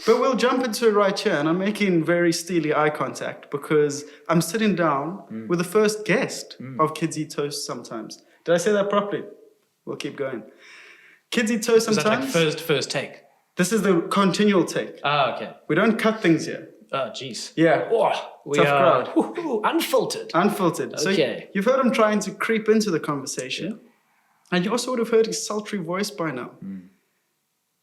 But we'll jump into it right here, and I'm making very steely eye contact because I'm sitting down with the first guest of Kids Eat Toast Sometimes. Did I say that properly? We'll keep going. Kids Eat Toast Sometimes. Is that like first take? This is the continual take. Ah, okay. We don't cut things here. Oh, jeez. Yeah. Oh, we Tough are crowd. unfiltered. Unfiltered. Okay. So you've heard him trying to creep into the conversation, and you also would have heard his sultry voice by now.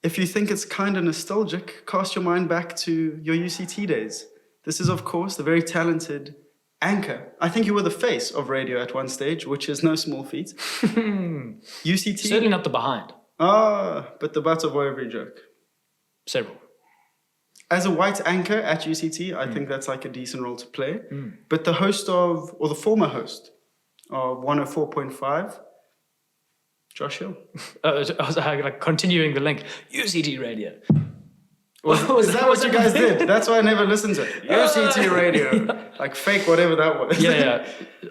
If you think it's kind of nostalgic, cast your mind back to your UCT days. This is, of course, the very talented anchor. I think you were the face of radio at one stage, which is no small feat. UCT? Certainly not the behind. Ah, but the butt of every joke. Several. As a white anchor at UCT, I think that's like a decent role to play. But the host of, or the former host of 104.5, Josh Hill. I was like continuing the link. UCT radio. Is that what you guys did? That's why I never listened to it. UCT radio. Like fake whatever that was. Yeah.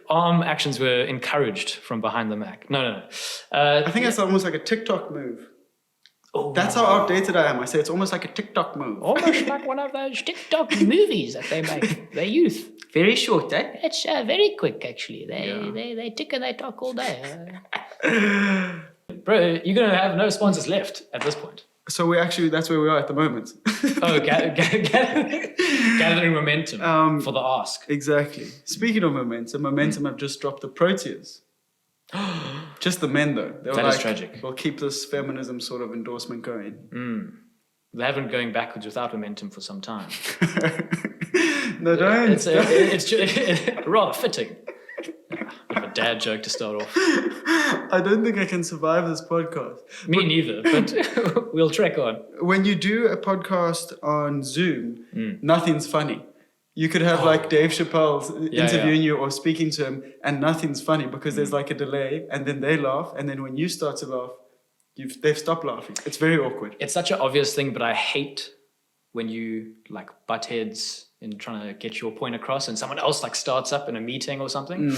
Arm actions were encouraged from behind the Mac. No. I think it's almost like a TikTok move. Oh, That's how outdated I am. I say it's almost like a TikTok move. almost like one of those TikTok movies that they make. They're youth. Very short, eh? It's very quick, actually. They tick and they talk all day. Bro, you're going to have no sponsors left at this point. So that's where we are at the moment. Oh, gathering momentum for the ask. Exactly. Speaking of momentum have just dropped the Proteas. Just the men, though. They were That is tragic. We'll keep this feminism sort of endorsement going. They haven't been going backwards without momentum for some time. No, don't. It's rather fitting. Bit of a dad joke to start off. I don't think I can survive this podcast. Me neither, but we'll trek on. When you do a podcast on Zoom, nothing's funny. You could have like Dave Chappelle interviewing you or speaking to him, and nothing's funny because there's like a delay, and then they laugh, and then when you start to laugh, they've stopped laughing. It's very awkward. It's such an obvious thing, but I hate when you like butt heads in trying to get your point across, and someone else like starts up in a meeting or something.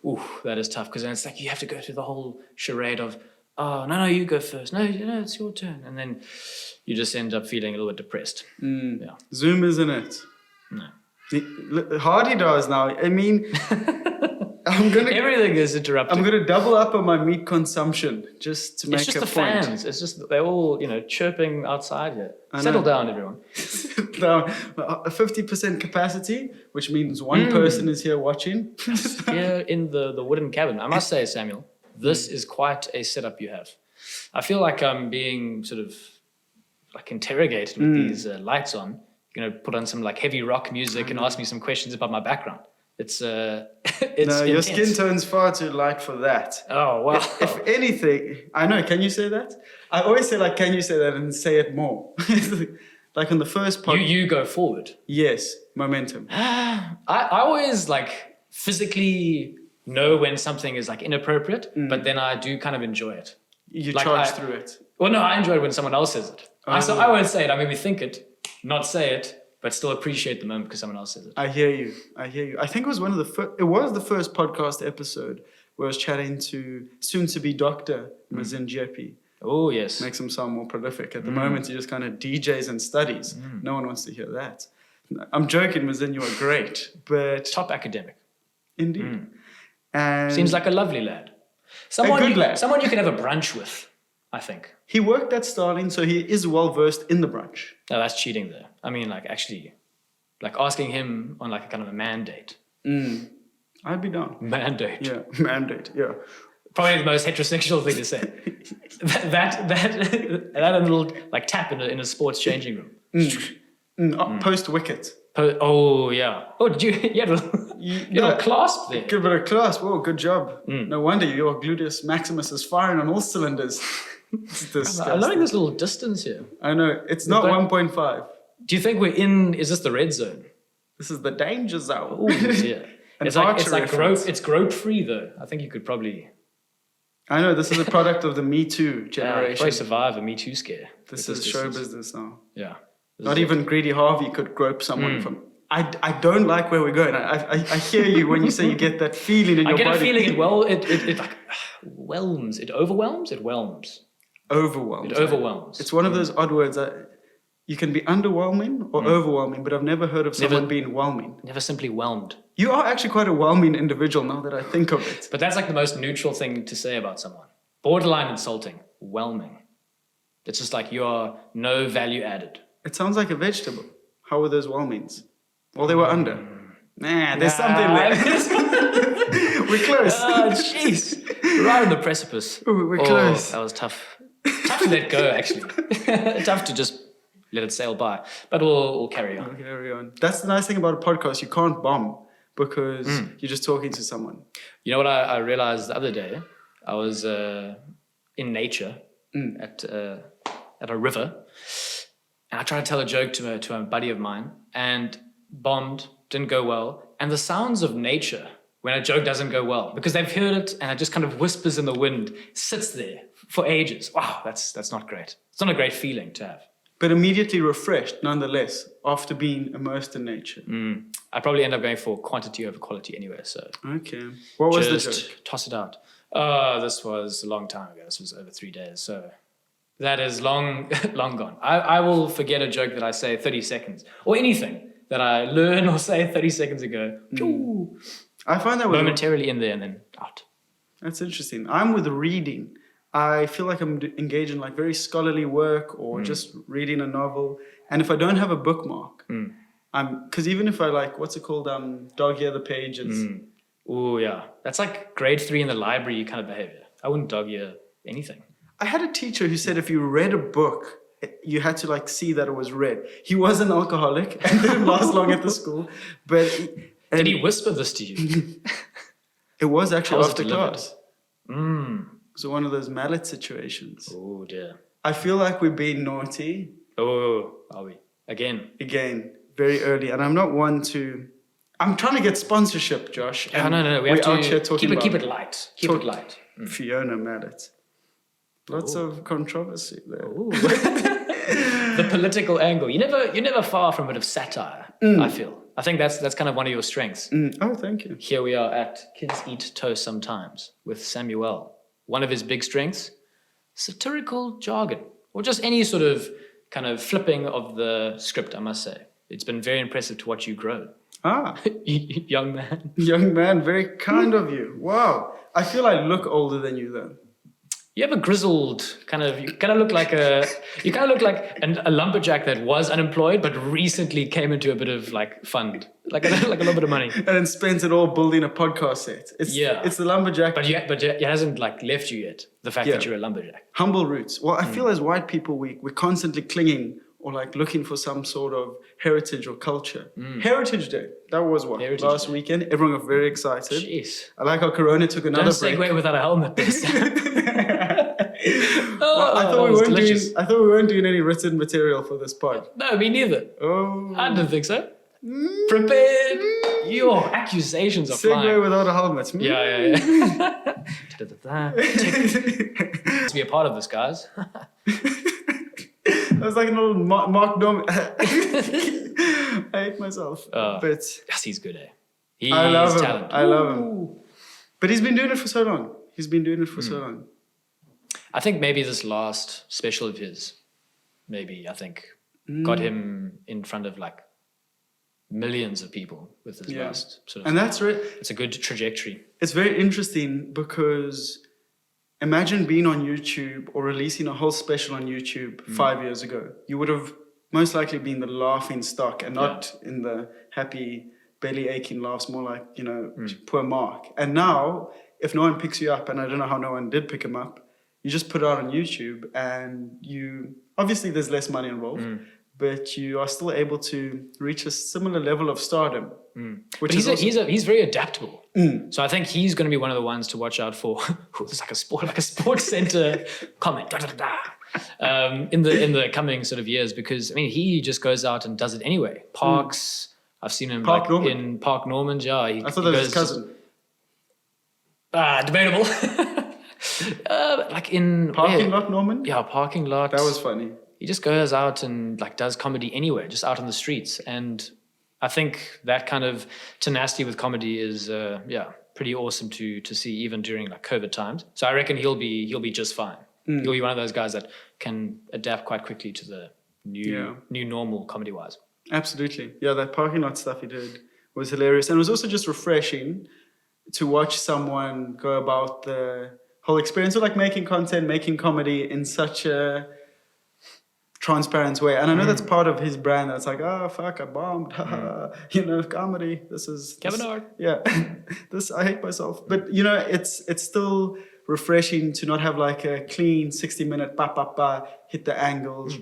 Ooh, that is tough because then it's like you have to go through the whole charade of, oh no, you go first. No, it's your turn, and then you just end up feeling a little bit depressed. Yeah. Zoom isn't it? No. Hardy does now. I mean, everything is interrupted. I'm gonna double up on my meat consumption just to make a point. It's just the fans. It's just they're all chirping outside here. Settle down, everyone. Now, a 50% capacity, which means one person is here watching. Here in the wooden cabin. I must say, Samuel, this is quite a setup you have. I feel like I'm being sort of like interrogated with these lights on. You're gonna put on some like heavy rock music and ask me some questions about my background. It's no, intense. your skin tone's far too light for that. Oh wow! If anything, I know. Can you say that? I always say like, can you say that and say it more? Like on the first part. You go forward. Yes, momentum. I always like physically know when something is like inappropriate, but then I do kind of enjoy it. You like charge through it. Well, no, I enjoy it when someone else says it. So I won't say it. I maybe think it, not say it, but still appreciate the moment because someone else says it. I hear you. I think it was one of the first podcast episode where I was chatting to soon-to-be Dr. Mazin Jepi. Oh, yes. Makes him sound more prolific. At the moment, he just kind of DJs and studies. No one wants to hear that. I'm joking, Mazin, you are great, but... Top academic. Indeed. And seems like a lovely lad. Someone you can have a brunch with, I think. He worked at Starling, so he is well-versed in the brunch. No, that's cheating there. I mean, like, actually, like asking him on like a kind of a mandate. I'd be down. Mandate. Yeah, mandate, yeah. Probably the most heterosexual thing to say. that and a little like tap in a sports changing room. Post wicket. Oh yeah. Oh, did you had a clasp there? Give it a clasp. Oh, good job. No wonder your gluteus maximus is firing on all cylinders. It's disgusting. I'm loving this little distance here. I know. It's not 1.5. Do you think we're in? Is this the red zone? This is the danger zone. Oh yeah. It's grope free though. I think you could probably. I know, this is a product of the Me Too generation. Probably survive a Me Too scare. This is show business now. Yeah. Not even Greedy Harvey could grope someone from... I don't like where we're going. I hear you when you say you get that feeling in your body. I get a feeling it like whelms. It overwhelms? It whelms. overwhelmed. It overwhelms. It's one of those odd words that you can be underwhelming or overwhelming, but I've never heard of someone being whelming. Never simply whelmed. You are actually quite a whelming individual now that I think of it. But that's like the most neutral thing to say about someone. Borderline insulting. Whelming. It's just like you're no value added. It sounds like a vegetable. How were those whelmings? Well, they were under. Nah, there's something there. We're close. Oh, jeez. Right on the precipice. Ooh, we're close. That was tough. Tough to let go, actually. Tough to just let it sail by. But we'll carry on. We'll carry on. That's the nice thing about a podcast. You can't bomb because you're just talking to someone. You know what I realized the other day? I was in nature at a river, and I tried to tell a joke to a buddy of mine, and bombed, didn't go well. And the sounds of nature when a joke doesn't go well, because they've heard it and it just kind of whispers in the wind, sits there for ages. Wow, that's not great. It's not a great feeling to have. But immediately refreshed, nonetheless, after being immersed in nature. I'd probably end up going for quantity over quality anyway. So okay, what was the just joke? Toss it out. This was a long time ago. This was over 3 days. So that is long gone. I will forget a joke that I say 30 seconds or anything that I learn or say 30 seconds ago. I find that Momentarily in there and then out. That's interesting. I'm with reading. I feel like I'm engaged in like very scholarly work or just reading a novel. And if I don't have a bookmark, because even if I like, what's it called? Dog ear the pages. Oh yeah. That's like grade 3 in the library kind of behavior. I wouldn't dog ear anything. I had a teacher who said if you read a book, you had to like see that it was read. He was an alcoholic and didn't last long at the school. But did he whisper this to you? It was actually How was after it delivered? class. So one of those mallet situations. Oh dear. I feel like we're being naughty. Oh, are we? Again, very early. And I'm not one to... I'm trying to get sponsorship, Josh. No. We have to keep it light. Keep it light. Fiona Mallet. Lots of controversy there. The political angle. You're never far from a bit of satire, I feel. I think that's kind of one of your strengths. Oh, thank you. Here we are at Kids Eat Toast Sometimes with Samuel. One of his big strengths, satirical jargon, or just any sort of kind of flipping of the script, I must say. It's been very impressive to watch you grow. Young man. Young man, very kind of you. Wow. I feel I look older than you though. You have a grizzled you kind of look like a lumberjack that was unemployed but recently came into a bit of like fund, like a little bit of money, and then spends it all building a podcast set. It's the lumberjack, but it hasn't like left you yet. The fact that you're a lumberjack, humble roots. Well, I feel as white people we're constantly clinging or like looking for some sort of heritage or culture. Heritage Day. That was what? Last weekend. Everyone got very excited. Jeez. I like how Corona took another break. Don't segue without a helmet. I thought we weren't doing any written material for this pod. No, me neither. Oh. I didn't think so. Prepared. Your accusations are flying. Segue without a helmet. Yeah. To be a part of this, guys. That was like an old Mark Norman. I hate myself. But yes, he's good, eh? I love him. Talented. I love him. But he's been doing it for so long. I think maybe this last special of his, got him in front of like millions of people with his last sort of. And that's right. It's a good trajectory. It's very interesting because imagine being on YouTube or releasing a whole special on YouTube 5 years ago. You would have most likely been the laughing stock and not in the happy belly aching laughs, more like, poor Mark. And now, if no one picks you up, and I don't know how no one did pick him up, you just put it out on YouTube and obviously there's less money involved, but you are still able to reach a similar level of stardom. But he's very adaptable. So I think he's going to be one of the ones to watch out for. It's like a sports center comment in the coming sort of years, because I mean he just goes out and does it anyway. Parks, I've seen him in Park Normand. Yeah, I thought that was his cousin. Debatable. Like in Parking Lot Norman? Yeah, Parking Lot. That was funny. He just goes out and like does comedy anywhere, just out on the streets. And I think that kind of tenacity with comedy is pretty awesome to see even during like COVID times. So I reckon he'll be just fine. You'll be one of those guys that can adapt quite quickly to the new normal comedy-wise. Absolutely. Yeah, that parking lot stuff he did was hilarious. And it was also just refreshing to watch someone go about the whole experience of like making content, making comedy in such a transparent way. And I know that's part of his brand. That's like, oh, fuck, I bombed. You know, comedy. This is... Kevin Hart. Yeah. I hate myself. But, you know, it's still refreshing to not have like a clean 60-minute hit the angles.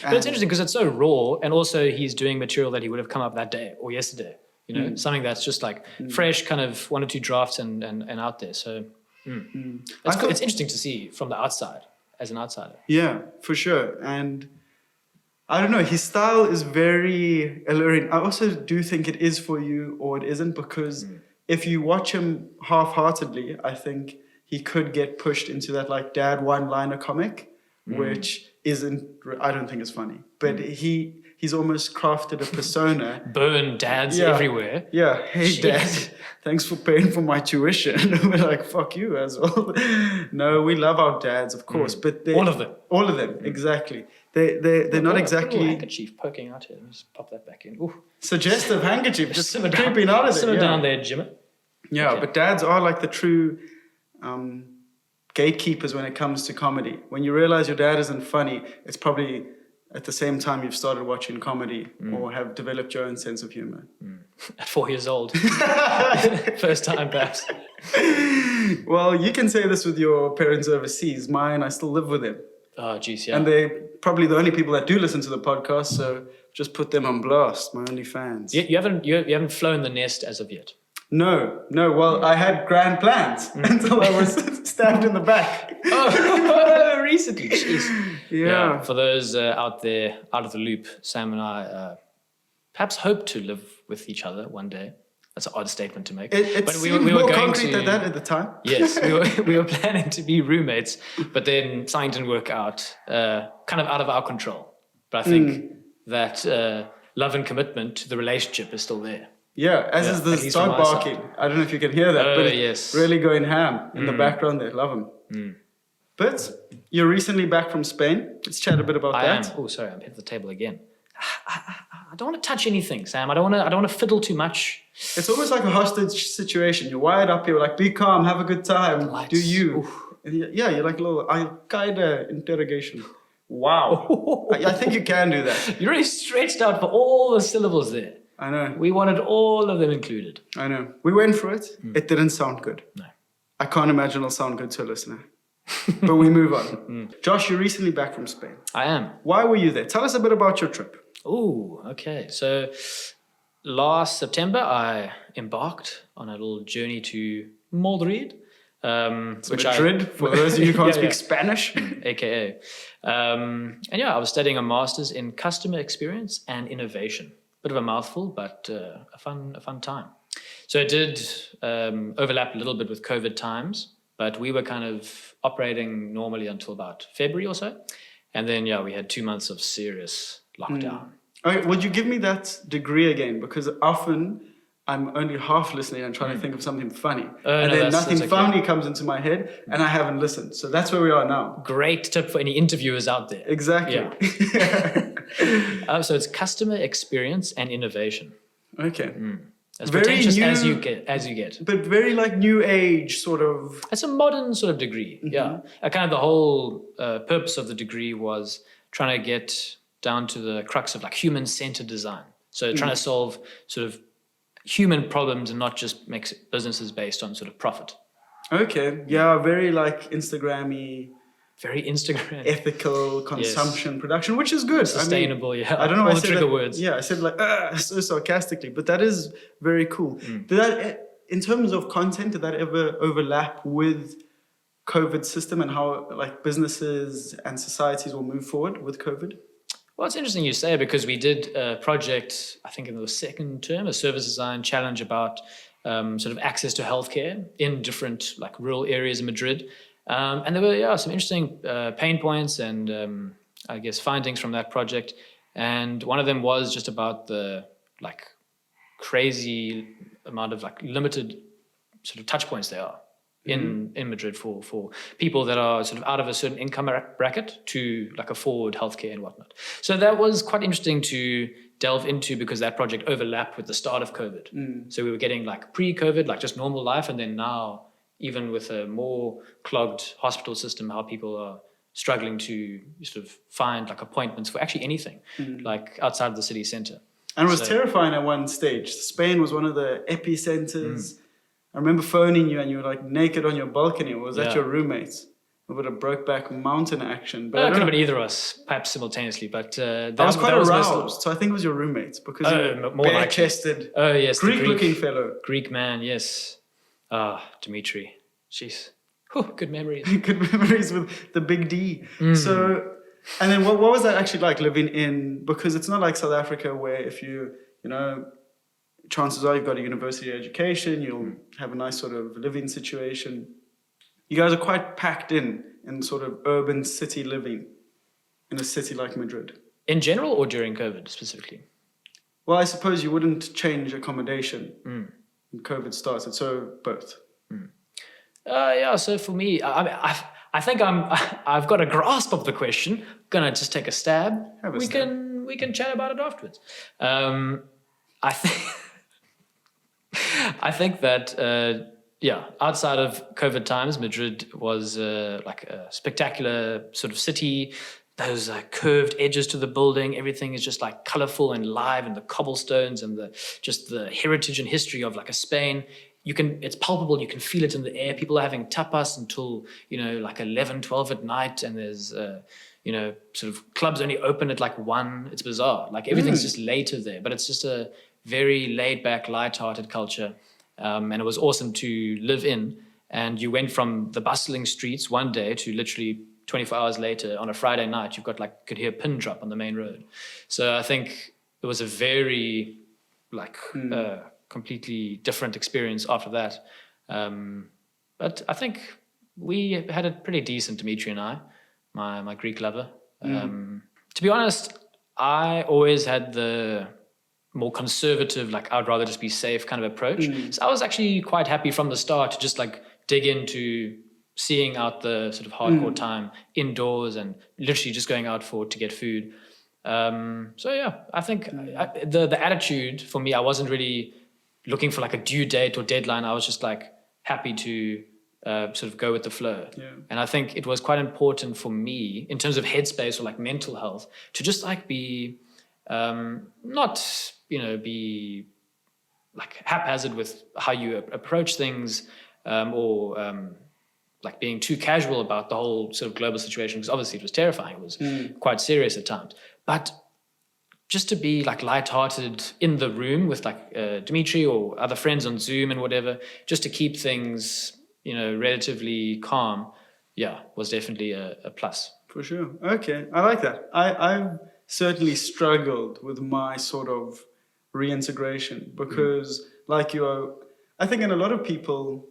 But it's interesting because it's so raw, and also he's doing material that he would have come up that day or yesterday. You know, something that's just like fresh, kind of 1 or 2 drafts and out there. So it's interesting to see from the outside, as an outsider. Yeah, for sure. And I don't know, his style is very alluring. I also do think it is for you or it isn't, because if you watch him half-heartedly, I think he could get pushed into that like dad one-liner comic, which isn't, I don't think is funny. But he's almost crafted a persona. Burn dads everywhere. Yeah, hey Jeez. dad, thanks for paying for my tuition. We're like, fuck you as well. No, we love our dads, of course, but All of them. All of them, exactly. They're not exactly... A little handkerchief poking out here. Let me just pop that back in. Ooh. Suggestive handkerchief, just Simmer creeping out of it. Simmer down there, Jimmy. Yeah, Okay. but dads are like the true gatekeepers when it comes to comedy. When you realize your dad isn't funny, it's probably at the same time you've started watching comedy or have developed your own sense of humor. At 4 years old. First time, perhaps. Well, you can say this with your parents overseas. Mine, I still live with them. Oh, geez, yeah. And they're probably the only people that do listen to the podcast, so just put them on blast, my only fans. You haven't flown the nest as of yet. No. Well, I had grand plans until I was stabbed in the back. Oh, recently. Jeez. Yeah. For those out there, out of the loop, Sam and I perhaps hope to live with each other one day. That's an odd statement to make. It but seemed more concrete than that at the time. Yes, we were planning to be roommates, but then something didn't work out, kind of out of our control. But I think that love and commitment to the relationship is still there. Yeah, as is at the least from dog my barking. side. I don't know if you can hear that, but yes. it's really going ham in the background there. Love him. But you're recently back from Spain. Let's chat a bit about I am. that. Oh, sorry, I'm hitting the table again. I don't want to touch anything, Sam. I don't want to fiddle too much. It's almost like a hostage situation. You're wired up here, like, be calm, have a good time, Lights. do you. And yeah, you're like a little Al-Qaeda interrogation. Wow. I think you can do that. You're really stretched out for all the syllables there. I know. We wanted all of them included. I know. We went for it. It didn't sound good. No. I can't imagine it'll sound good to a listener. But we move on. Josh, you're recently back from Spain. I am. Why were you there? Tell us a bit about your trip. Oh, okay. So last September, I embarked on a little journey to Madrid. Madrid, for those of you who can't speak Spanish. AKA. And yeah, I was studying a master's in customer experience and innovation. Bit of a mouthful, but a fun time. So it did overlap a little bit with COVID times, but we were kind of operating normally until about February or so. And then, we had 2 months of serious lockdown. Okay, would you give me that degree again? Because often I'm only half listening and trying to think of something funny. And then nothing funny comes into my head and I haven't listened. So that's where we are now. Great tip for any interviewers out there. Exactly. Yeah. So it's customer experience and innovation. Okay. As Very pretentious new, as you get. But very like new age sort of. It's a modern sort of degree. Yeah. Kind of the whole purpose of the degree was trying to get down to the crux of like human-centered design. So trying to solve sort of human problems and not just make businesses based on sort of profit. Okay. Yeah, very like Instagram-y. Very Instagram. Ethical consumption production, which is good. Sustainable, I don't know all why I the said trigger that, words. Yeah, I said like so sarcastically, but that is very cool. Did that, in terms of content, did that ever overlap with COVID system and how like businesses and societies will move forward with COVID? Well, it's interesting you say, because we did a project, I think in the second term, a service design challenge about sort of access to healthcare in different like rural areas in Madrid. And there were some interesting pain points and I guess findings from that project. And one of them was just about the like crazy amount of like limited sort of touch points there are. in Madrid for people that are sort of out of a certain income bracket to like afford healthcare and whatnot. So that was quite interesting to delve into because that project overlapped with the start of COVID. So we were getting like pre-COVID, like just normal life, and then now even with a more clogged hospital system, how people are struggling to sort of find like appointments for actually anything, like outside of the city center. And it was terrifying at one stage. Spain was one of the epicenters. I remember phoning you and you were like naked on your balcony. Or was that your roommates? It would have Brokeback Mountain action. But it could have been either of us, perhaps simultaneously. But I was quite aroused, so I think it was your roommates because you were more bare-chested, Greek-looking fellow. Greek man, yes. Dimitri. Jeez. Good memories. Good memories with the big D. So, and then what was that actually like living in? Because it's not like South Africa where if you know, chances are you've got a university education, you'll have a nice sort of living situation. You guys are quite packed in sort of urban city living in a city like Madrid. In general or during COVID specifically? Well, I suppose you wouldn't change accommodation when COVID started, so both. So for me, I think I've got a grasp of the question. Gonna just take a stab. We can chat about it afterwards. I think that outside of COVID times, Madrid was like a spectacular sort of city. Those curved edges to the building, everything is just like colorful and live, and the cobblestones and the heritage and history of like a Spain. It's palpable, you can feel it in the air. People are having tapas until, like 11, 12 at night, and there's, sort of clubs only open at like 1. It's bizarre. Like everything's just later there, but it's just a very laid back, light-hearted culture. And it was awesome to live in. And you went from the bustling streets one day to literally 24 hours later on a Friday night, could hear a pin drop on the main road. So I think it was a very completely different experience after that. But I think we had it pretty decent, Dimitri and I, my Greek lover. To be honest, I always had the more conservative, I'd rather just be safe kind of approach. So I was actually quite happy from the start to just dig into seeing out the sort of hardcore time indoors and literally just going out to get food. I think the attitude for me, I wasn't really looking for a due date or deadline. I was just happy to sort of go with the flow. Yeah. And I think it was quite important for me in terms of headspace or mental health to just be not, be haphazard with how you approach things or being too casual about the whole sort of global situation, because obviously it was terrifying. It was quite serious at times. But just to be lighthearted in the room with Dimitri or other friends on Zoom and whatever, just to keep things, relatively calm, was definitely a plus. For sure. Okay, I like that. I've certainly struggled with my sort of reintegration because, like you are, I think in a lot of people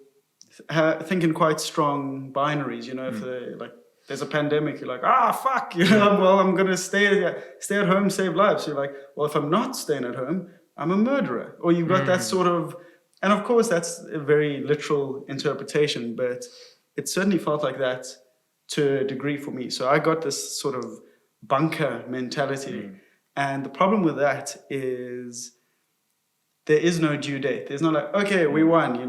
think in quite strong binaries. If they there's a pandemic, you're fuck, well, I'm gonna stay at home, save lives. So you're well, if I'm not staying at home, I'm a murderer. Or you've got that sort of, and of course that's a very literal interpretation, but it certainly felt like that to a degree for me. So I got this sort of bunker mentality. And the problem with that is there is no due date. There's not okay, we won,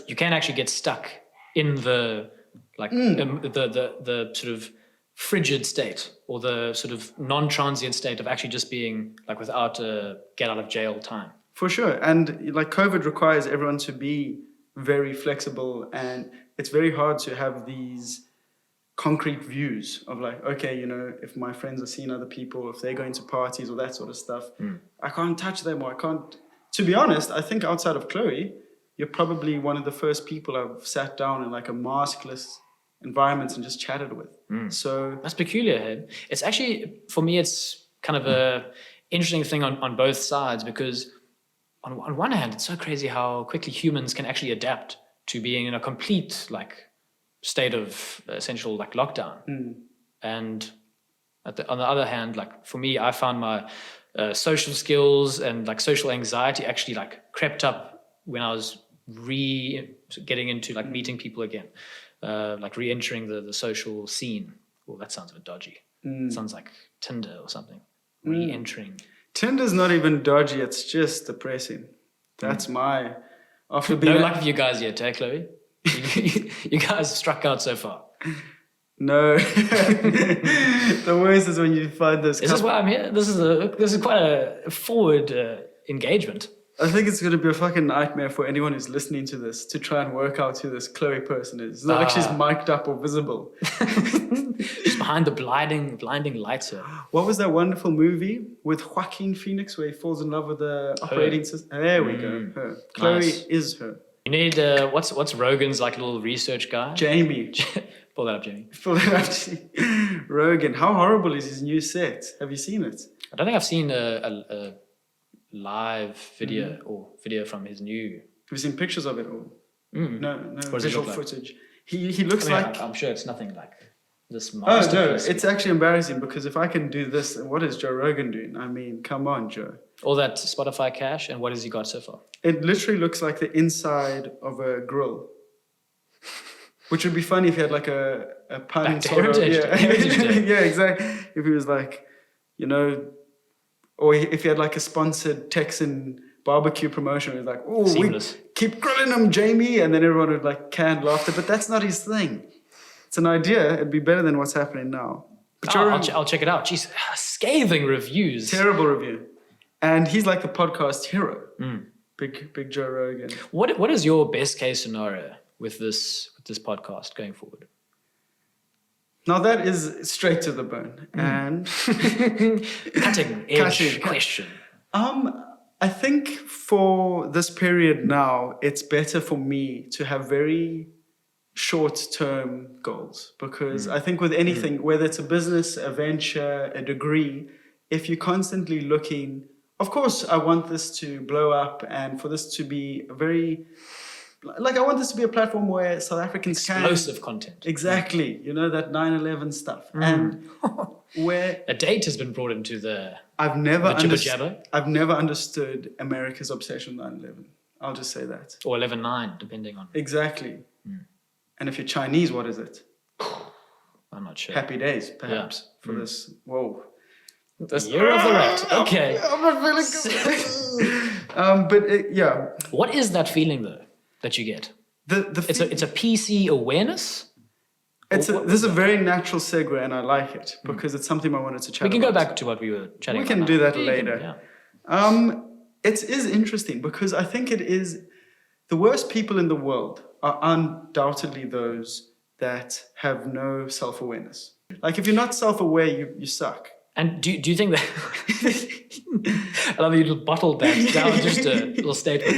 You can actually get stuck in the the sort of frigid state or the sort of non-transient state of actually just being without a get out of jail time. For sure. And COVID requires everyone to be very flexible, and it's very hard to have these concrete views of okay, if my friends are seeing other people, if they're going to parties or that sort of stuff, I can't touch them, or I can't. To be honest, I think outside of Chloe, you're probably one of the first people I've sat down in a maskless environment and just chatted with. So that's peculiar, Ed. It's actually, for me, it's kind of a interesting thing on both sides, because on one hand, it's so crazy how quickly humans can actually adapt to being in a complete state of essential lockdown. And on the other hand, for me, I found my social skills and social anxiety actually crept up when I was getting into like meeting people again, like re-entering the social scene. Oh, that sounds a bit dodgy. Sounds like Tinder or something. Re-entering. Tinder's not even dodgy, it's just depressing. That's my... After being No luck for you guys yet, eh, Chloe? You guys struck out so far. No. The worst is when you find those... Is this why I'm here? This is quite a forward engagement. I think it's going to be a fucking nightmare for anyone who's listening to this to try and work out who this Chloe person is. It's not like she's mic'd up or visible. She's behind the blinding lights here. What was that wonderful movie with Joaquin Phoenix where he falls in love with the operating system? There we go. Her. Chloe is her. You need what's Rogan's like little research guy? Jamie. Pull that up, Jamie. Pull that up. Rogan. How horrible is his new set? Have you seen it? I don't think I've seen a live video or video from his new. Have you seen pictures of it all? No What does it visual look like? footage. He looks like... I'm sure it's nothing like this Oh masterpiece. no, it's actually embarrassing because if I can do this, what is Joe Rogan doing? I mean, come on, Joe. All that Spotify cash, and what has he got so far? It literally looks like the inside of a grill. Which would be funny if he had like a pun Back to sort of, Heritage Day. yeah, exactly. If he was like, you know, or if he had like a sponsored Texan barbecue promotion, he was like, oh, we Seamless. keep grilling him, Jamie, and then everyone would like canned laughter. But that's not his thing. It's an idea. It'd be better than what's happening now. But I'll check it out. Jeez, scathing reviews. terrible review. And he's like the podcast hero. Big Joe Rogan. What is your best case scenario with this podcast going forward? Now that is straight to the bone. And Cutting edge question. I think for this period now, it's better for me to have very short-term goals because I think with anything, whether it's a business, a venture, a degree, if you're constantly looking, of course, I want this to blow up and for this to be a very, like I want this to be a platform where South Africans Explosive content. Exactly, you know, that 9/11 stuff. And where A date has been brought into the I've never jibber jabber. I've never understood America's obsession with 9/11. I'll just say that. Or 11/9, depending on. Exactly. And if you're Chinese, what is it? I'm not sure. Happy days, perhaps, for this. Whoa. The year of the rat. Okay. I'm not feeling good. Yeah. What is that feeling though that you get? It's a PC awareness. This is a very natural segue, and I like it because it's something I wanted to chat about. We can go back to what we were chatting about. We can do that later. Yeah. It is interesting because I think it is the worst people in the world are undoubtedly those that have no self-awareness. Like if you're not self-aware, you suck. And do you think that I love you bottled that down just a little statement.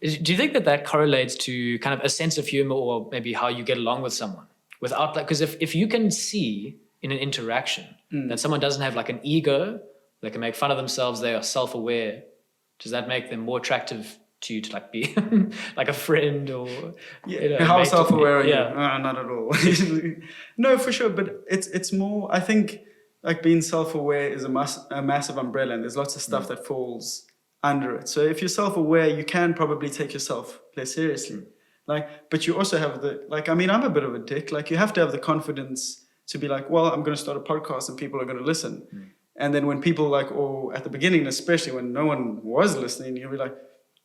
Do you think that correlates to kind of a sense of humor or maybe how you get along with someone without that? Because if you can see in an interaction that someone doesn't have like an ego, they can make fun of themselves, they are self-aware, does that make them more attractive to you to like be like a friend or how self-aware are you? Yeah. Not at all. No, for sure. But it's more, I think like being self-aware is a massive umbrella and there's lots of stuff that falls under it. So if you're self-aware, you can probably take yourself less seriously. But you also have I'm a bit of a dick. Like you have to have the confidence to be like, well, I'm going to start a podcast and people are going to listen. And then when people or at the beginning, especially when no one was listening, you'll be like,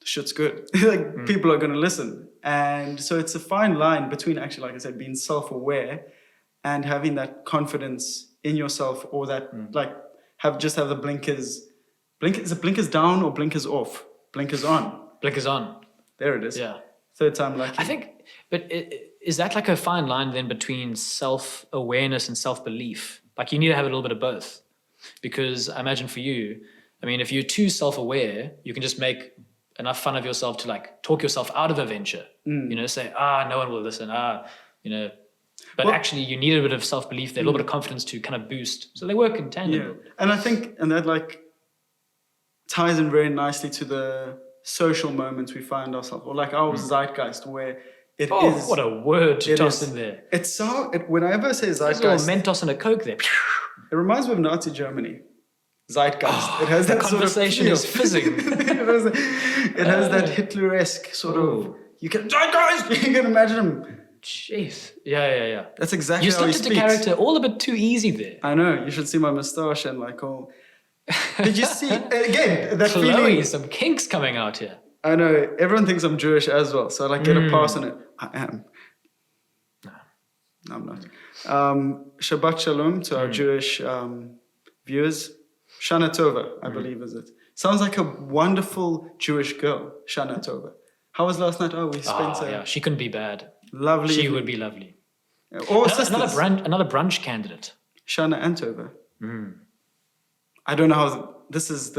shit's good. People are going to listen. And so it's a fine line between actually, like I said, being self-aware and having that confidence in yourself or that have the blinkers. Is it blinkers down or blinkers off? Blinkers on. Blinkers on. There it is. Yeah. Third time lucky. I think, but is that like a fine line then between self-awareness and self-belief? Like you need to have a little bit of both. Because I imagine for you, I mean, if you're too self-aware, you can just make enough fun of yourself to like talk yourself out of a venture. You know, say, no one will listen. But actually you need a bit of self-belief there, a little bit of confidence to kind of boost. So they work in tandem. Yeah. And I think, and that ties in very nicely to the social moments we find ourselves, or like our zeitgeist, where it is. Oh, what a word to toss in there. It's so, whenever I say zeitgeist. There's a little Mentos and a Coke there. It reminds me of Nazi Germany. Zeitgeist. It has the that conversation sort of is fizzing. it has that Hitler-esque sort of. Ooh. You can, guys, you can imagine him. Jeez. Yeah. That's exactly You how he slipped into speaks. character all a bit too easy there. I know. You should see my moustache and like all. Did you see again that Chloe, feeling? some kinks coming out here. I know. Everyone thinks I'm Jewish as well, so I like get a pass on it. I am. No, I'm not. Shabbat Shalom to our Jewish viewers. Shana Tova, I believe, is it? Sounds like a wonderful Jewish girl. Shana Tova. How was last night? Oh, we spent Yeah, she couldn't be bad. lovely. She evening. would be lovely. Or Another brunch candidate. Shana and Tova. I don't know how this is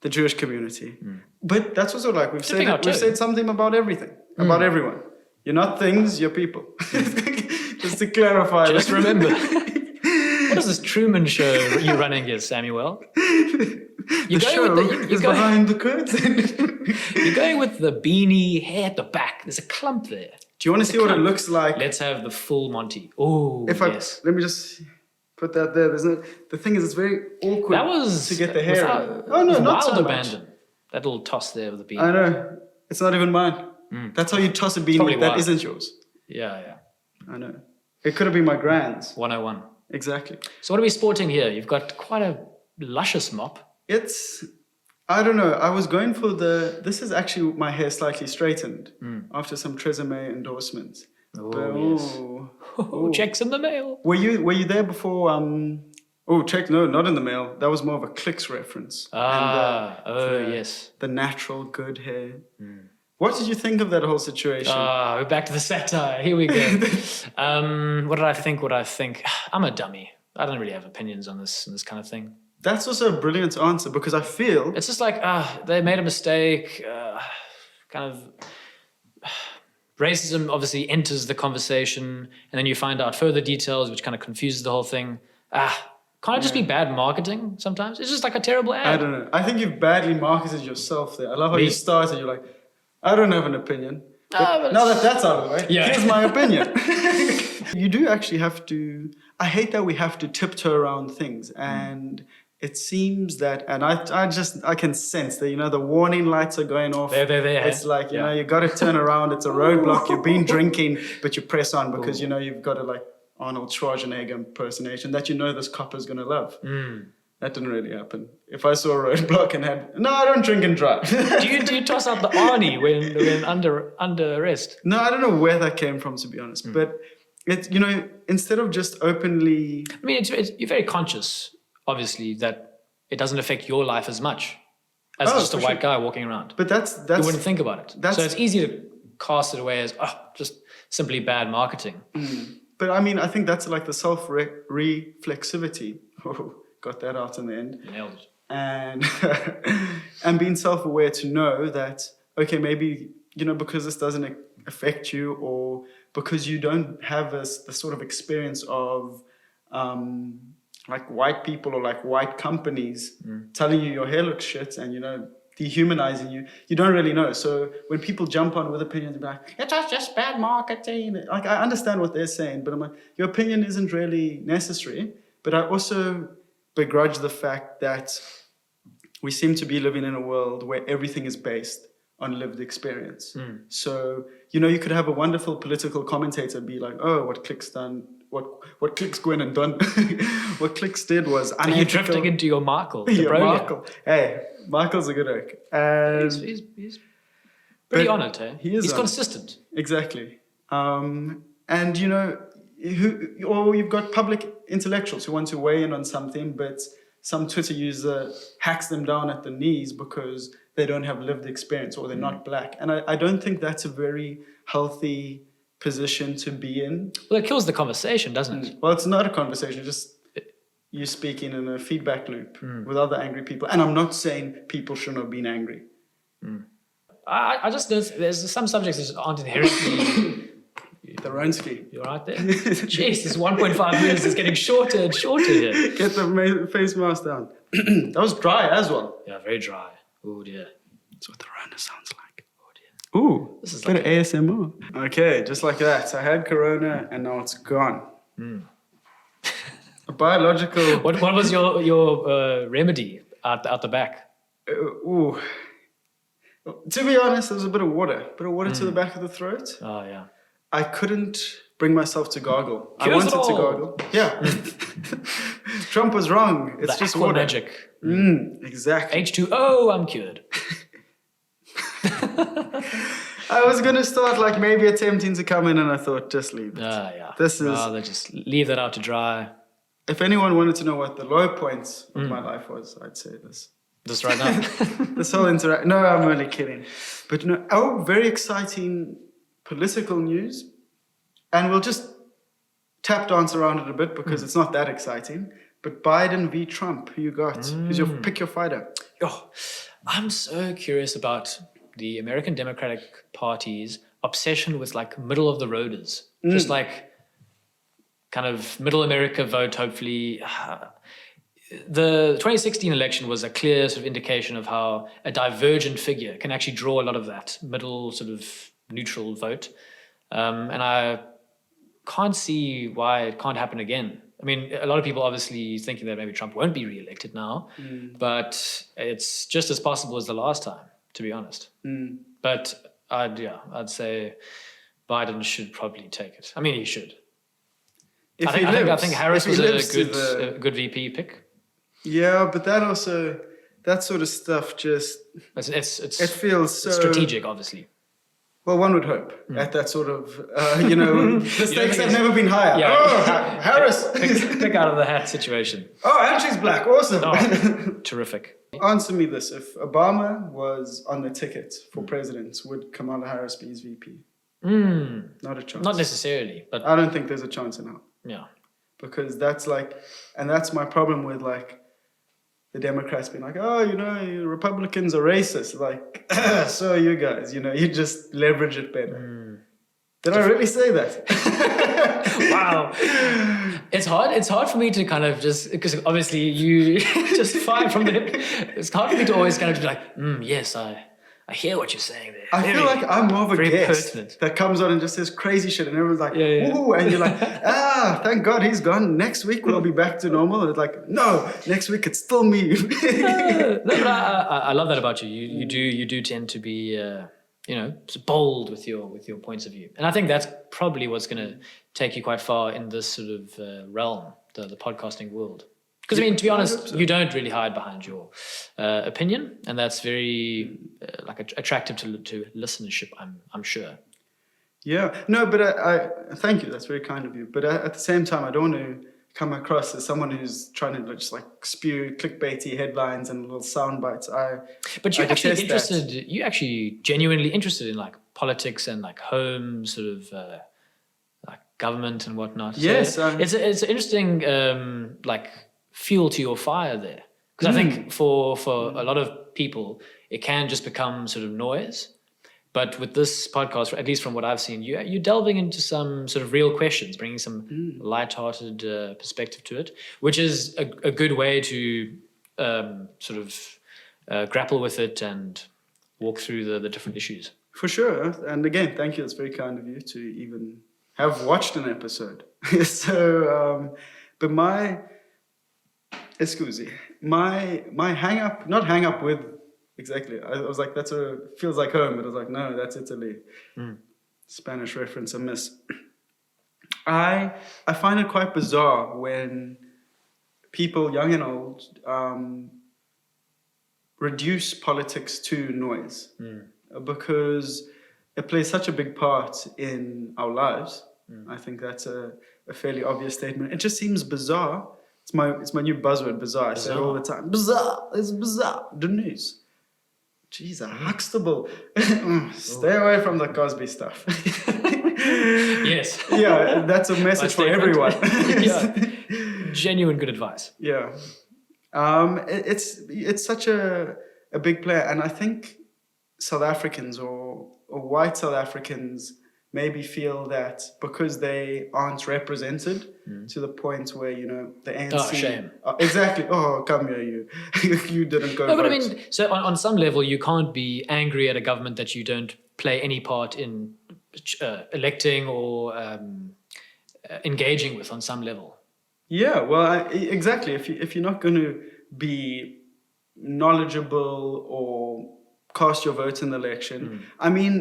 the Jewish community, but that's also like we've Dipping our toe. said something about everything, about everyone. You're not things, you're people. Just to clarify. Just remember. What is this Truman Show you're running here, Samuel? You're behind the curtain. You're going with the beanie hair at the back. There's a clump there. Do you want to see what it looks like? Let's have the full Monty. Oh, yes. Let me just put that there. The thing is, it's very awkward That was to get the hair. Oh no, no, not so wild much. abandon. That little toss there with the beanie. I know. It's not even mine. That's how you toss a Probably beanie that wild. isn't yours. Yeah. I know. It could have been my grand's. 101. Exactly. So what are we sporting here? You've got quite a luscious mop. I don't know. I was going for this is actually my hair slightly straightened after some Tresemme endorsements. Oh, checks in the mail. Were you there before? No, not in the mail. That was more of a Clicks reference. Yes. The natural good hair. What did you think of that whole situation? We're back to the satire. Here we go. What did I think? I'm a dummy. I don't really have opinions on this kind of thing. That's also a brilliant answer because I feel It's just like, they made a mistake. Kind of racism obviously enters the conversation, and then you find out further details, which kind of confuses the whole thing. Can't it just be bad marketing sometimes? It's just like a terrible ad. I don't know. I think you've badly marketed yourself there. I love how you started. You're like, I don't have an opinion. But now that that's out of the way, here's my opinion. You do actually have to. I hate that we have to tiptoe around things, and it seems that, and I can sense that the warning lights are going off. There. It's like you got to turn around. It's a roadblock. You've been drinking, but you press on because you've got a like Arnold Schwarzenegger impersonation that this cop is gonna love. That didn't really happen. If I saw a roadblock and I don't drink and drive. do you toss out the Arnie when under arrest? No, I don't know where that came from, to be honest. But it's instead of just openly. I mean, you're very conscious, obviously, that it doesn't affect your life as much as just a white guy walking around. But that's you wouldn't think about it. So it's easy to cast it away as just simply bad marketing. But I mean, I think that's like the self-reflexivity. Got that out in the end. You nailed it. And being self-aware to know that, okay, maybe, because this doesn't affect you or because you don't have the sort of experience of like white people or like white companies telling you your hair looks shit and, dehumanizing you, you don't really know. So when people jump on with opinions and be like, it's just bad marketing. Like, I understand what they're saying, but I'm like, your opinion isn't really necessary. But I also begrudge the fact that we seem to be living in a world where everything is based on lived experience. So, you could have a wonderful political commentator be like, oh, what Click's done, what Click's going and done, what Click's did was unethical. You're drifting into your Markle. Markle. Hey, Markle's a good oak. He's pretty on it, eh? He's consistent. Exactly. And, or you've got public intellectuals who want to weigh in on something, but some Twitter user hacks them down at the knees because they don't have lived experience or they're not black. And I don't think that's a very healthy position to be in. Well, it kills the conversation, doesn't it? Well, it's not a conversation, just you speaking in a feedback loop with other angry people. And I'm not saying people shouldn't have been angry. I just know there's some subjects that just aren't inherently... Thronsky. You're right there. Jeez, this 1.5 minutes is getting shorter and shorter here. Get the face mask down. That was dry as well. Yeah, very dry. Oh dear. That's what the Rona sounds like. Oh dear. Ooh, this is bit like of ASMR. Okay, just like that. I had Corona and now it's gone. A biological... What was your remedy out the back? To be honest, there was a bit of water to the back of the throat. Oh, yeah. I couldn't bring myself to gargle. I Cures wanted it to all. gargle. Yeah. Trump was wrong. It's The just aqua water. magic. Exactly. H2O, I'm cured. I was going to start like maybe attempting to come in and I thought, just leave it. Yeah. This is, Rather just leave that out to dry. if anyone wanted to know what the low points of my life was, I'd say this. Just right now. This whole interaction. No, I'm only kidding. But very exciting political news. And we'll just tap dance around it a bit because it's not that exciting. But Biden v. Trump, who you got? Who's your pick your fighter? Oh, I'm so curious about the American Democratic Party's obsession with like middle of the roaders. Just like kind of middle America vote, hopefully. The 2016 election was a clear sort of indication of how a divergent figure can actually draw a lot of that middle sort of neutral vote. And I can't see why it can't happen again. I mean, a lot of people obviously thinking that maybe Trump won't be re-elected now, but it's just as possible as the last time, to be honest. But I'd say Biden should probably take it. I mean, he should. I think Harris was a good VP pick. Yeah, but that sort of stuff just it feels so strategic, obviously. Well, one would hope at that sort of, the stakes have never been higher. Yeah. Oh, Harris. Pick out of the hat situation. Oh, and she's black. Awesome. Oh, terrific. Answer me this. If Obama was on the ticket for president, would Kamala Harris be his VP? Not a chance. Not necessarily, but I don't think there's a chance now. Yeah. Because that's my problem with like the Democrats being like, oh, Republicans are racist. Like, so are you guys, you just leverage it better. Did I really say that? Wow. It's hard for me to kind of just, because obviously you just fire from the hip. It's hard for me to always kind of be like, yes, I hear what you're saying there. I feel like I'm more of a guest pertinent. that comes on and just says crazy shit and everyone's like, Yeah. ooh, and you're like, thank God he's gone. Next week we'll be back to normal. And it's like, no, next week it's still me. No, but I love that about you. You do tend to be bold with your points of view, and I think that's probably what's going to take you quite far in this sort of realm, the podcasting world. Because I mean, to be honest, you don't really hide behind your opinion, and that's very attractive to listenership. I'm sure. Yeah, no, but I thank you. That's very kind of you. But at the same time, I don't want to come across as someone who's trying to just like spew clickbaity headlines and little sound bites. But you're actually interested. You're actually genuinely interested in like politics and like home sort of like government and whatnot. Yes, so it's an interesting fuel to your fire there, because I think for a lot of people it can just become sort of noise. But with this podcast, at least from what I've seen, you're delving into some sort of real questions, bringing some lighthearted perspective to it, which is a good way to grapple with it and walk through the different issues. For sure. And again, thank you. It's very kind of you to even have watched an episode. So, but my hang up, not hang up with, exactly. I was like, feels like home. But I was like, no, that's Italy. Spanish reference, I miss. I find it quite bizarre when people, young and old, reduce politics to noise. Because it plays such a big part in our lives. I think that's a fairly obvious statement. It just seems bizarre. It's my new buzzword, bizarre. I say it all the time. Bizarre. It's bizarre. The news. Jeez, Huxtable. Stay away from the Cosby stuff. Yes. Yeah, that's a message for everyone. Yeah. Genuine good advice. Yeah. It's such a big player, and I think South Africans or white South Africans maybe feel that because they aren't represented to the point where, the ANC... Oh, shame. Exactly. Oh, come here, you. You didn't go No, vote. but I mean, so on some level, you can't be angry at a government that you don't play any part in electing or engaging with on some level. Yeah, well, exactly. If you're not going to be knowledgeable or cast your vote in the election. I mean,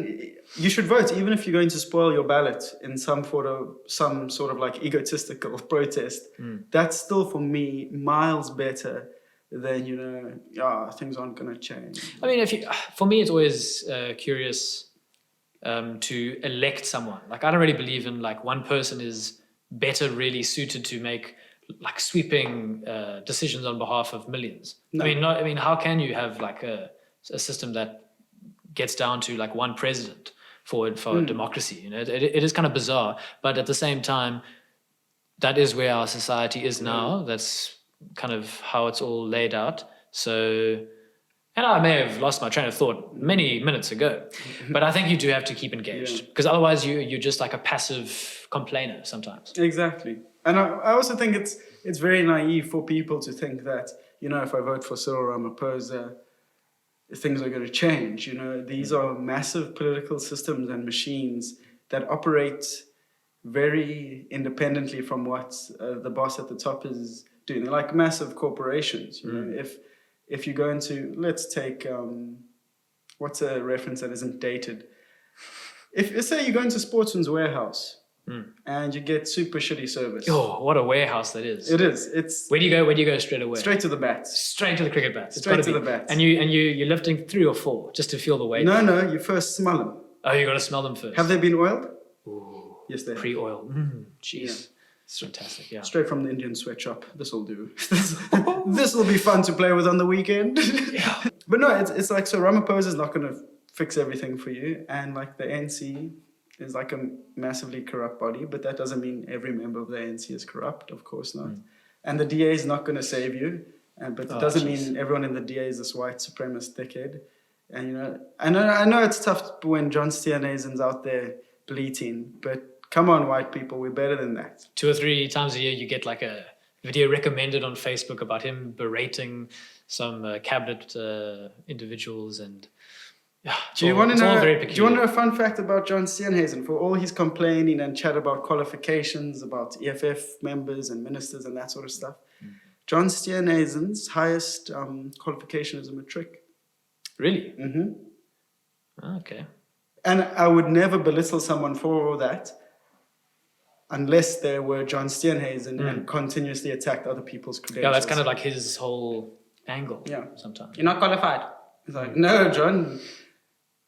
you should vote even if you're going to spoil your ballot in some sort of like egotistical protest. That's still for me miles better than, you know, things aren't going to change. I mean, for me, it's always curious to elect someone. Like, I don't really believe in like one person is better really suited to make like sweeping decisions on behalf of millions. No. I mean, how can you have like a system that gets down to like one president for democracy? You know, it is kind of bizarre, but at the same time, that is where our society is now. That's kind of how it's all laid out. So, and I may have lost my train of thought many minutes ago, but I think you do have to keep engaged, because otherwise you're just like a passive complainer sometimes. Exactly. And I also think it's very naive for people to think that, you know, if I vote for Cyril Ramaphosa, things are going to change. You know, these are massive political systems and machines that operate very independently from what the boss at the top is doing. They're like massive corporations. You know, if you go into, let's take, what's a reference that isn't dated? If say you go into Sportsman's Warehouse and you get super shitty service. Oh, what a warehouse that is! It is. It's where do you go? Where do you go straight away? Straight to the bats. Straight to the cricket bats. Straight to the bats. And you're lifting 3 or 4 just to feel the weight. No. You first smell them. Oh, you got to smell them first. Have they been oiled? Ooh, yes, they have. Pre-oil. Jeez. Yeah. It's fantastic, yeah. Straight from the Indian sweatshop. This will do. This will be fun to play with on the weekend. Yeah. But no, it's like, so Ramaphosa is not going to fix everything for you. And like the ANC is like a massively corrupt body, but that doesn't mean every member of the ANC is corrupt. Of course not. And the DA is not going to save you. But it doesn't mean everyone in the DA is this white supremacist dickhead. And, you know, I know it's tough when John Steenhuisen's out there bleating, but come on, white people, we're better than that. 2 or 3 times a year, you get like a video recommended on Facebook about him berating some cabinet individuals, and do you want to know a fun fact about John Steenhuisen? For all his complaining and chat about qualifications, about EFF members and ministers and that sort of stuff, John Steenhuisen's highest qualification is a matric. Really? Okay. And I would never belittle someone for that, unless they were John Steenhuisen and continuously attacked other people's credentials. Yeah, that's kind of like his whole angle. Yeah. Sometimes you're not qualified. It's like, no, John,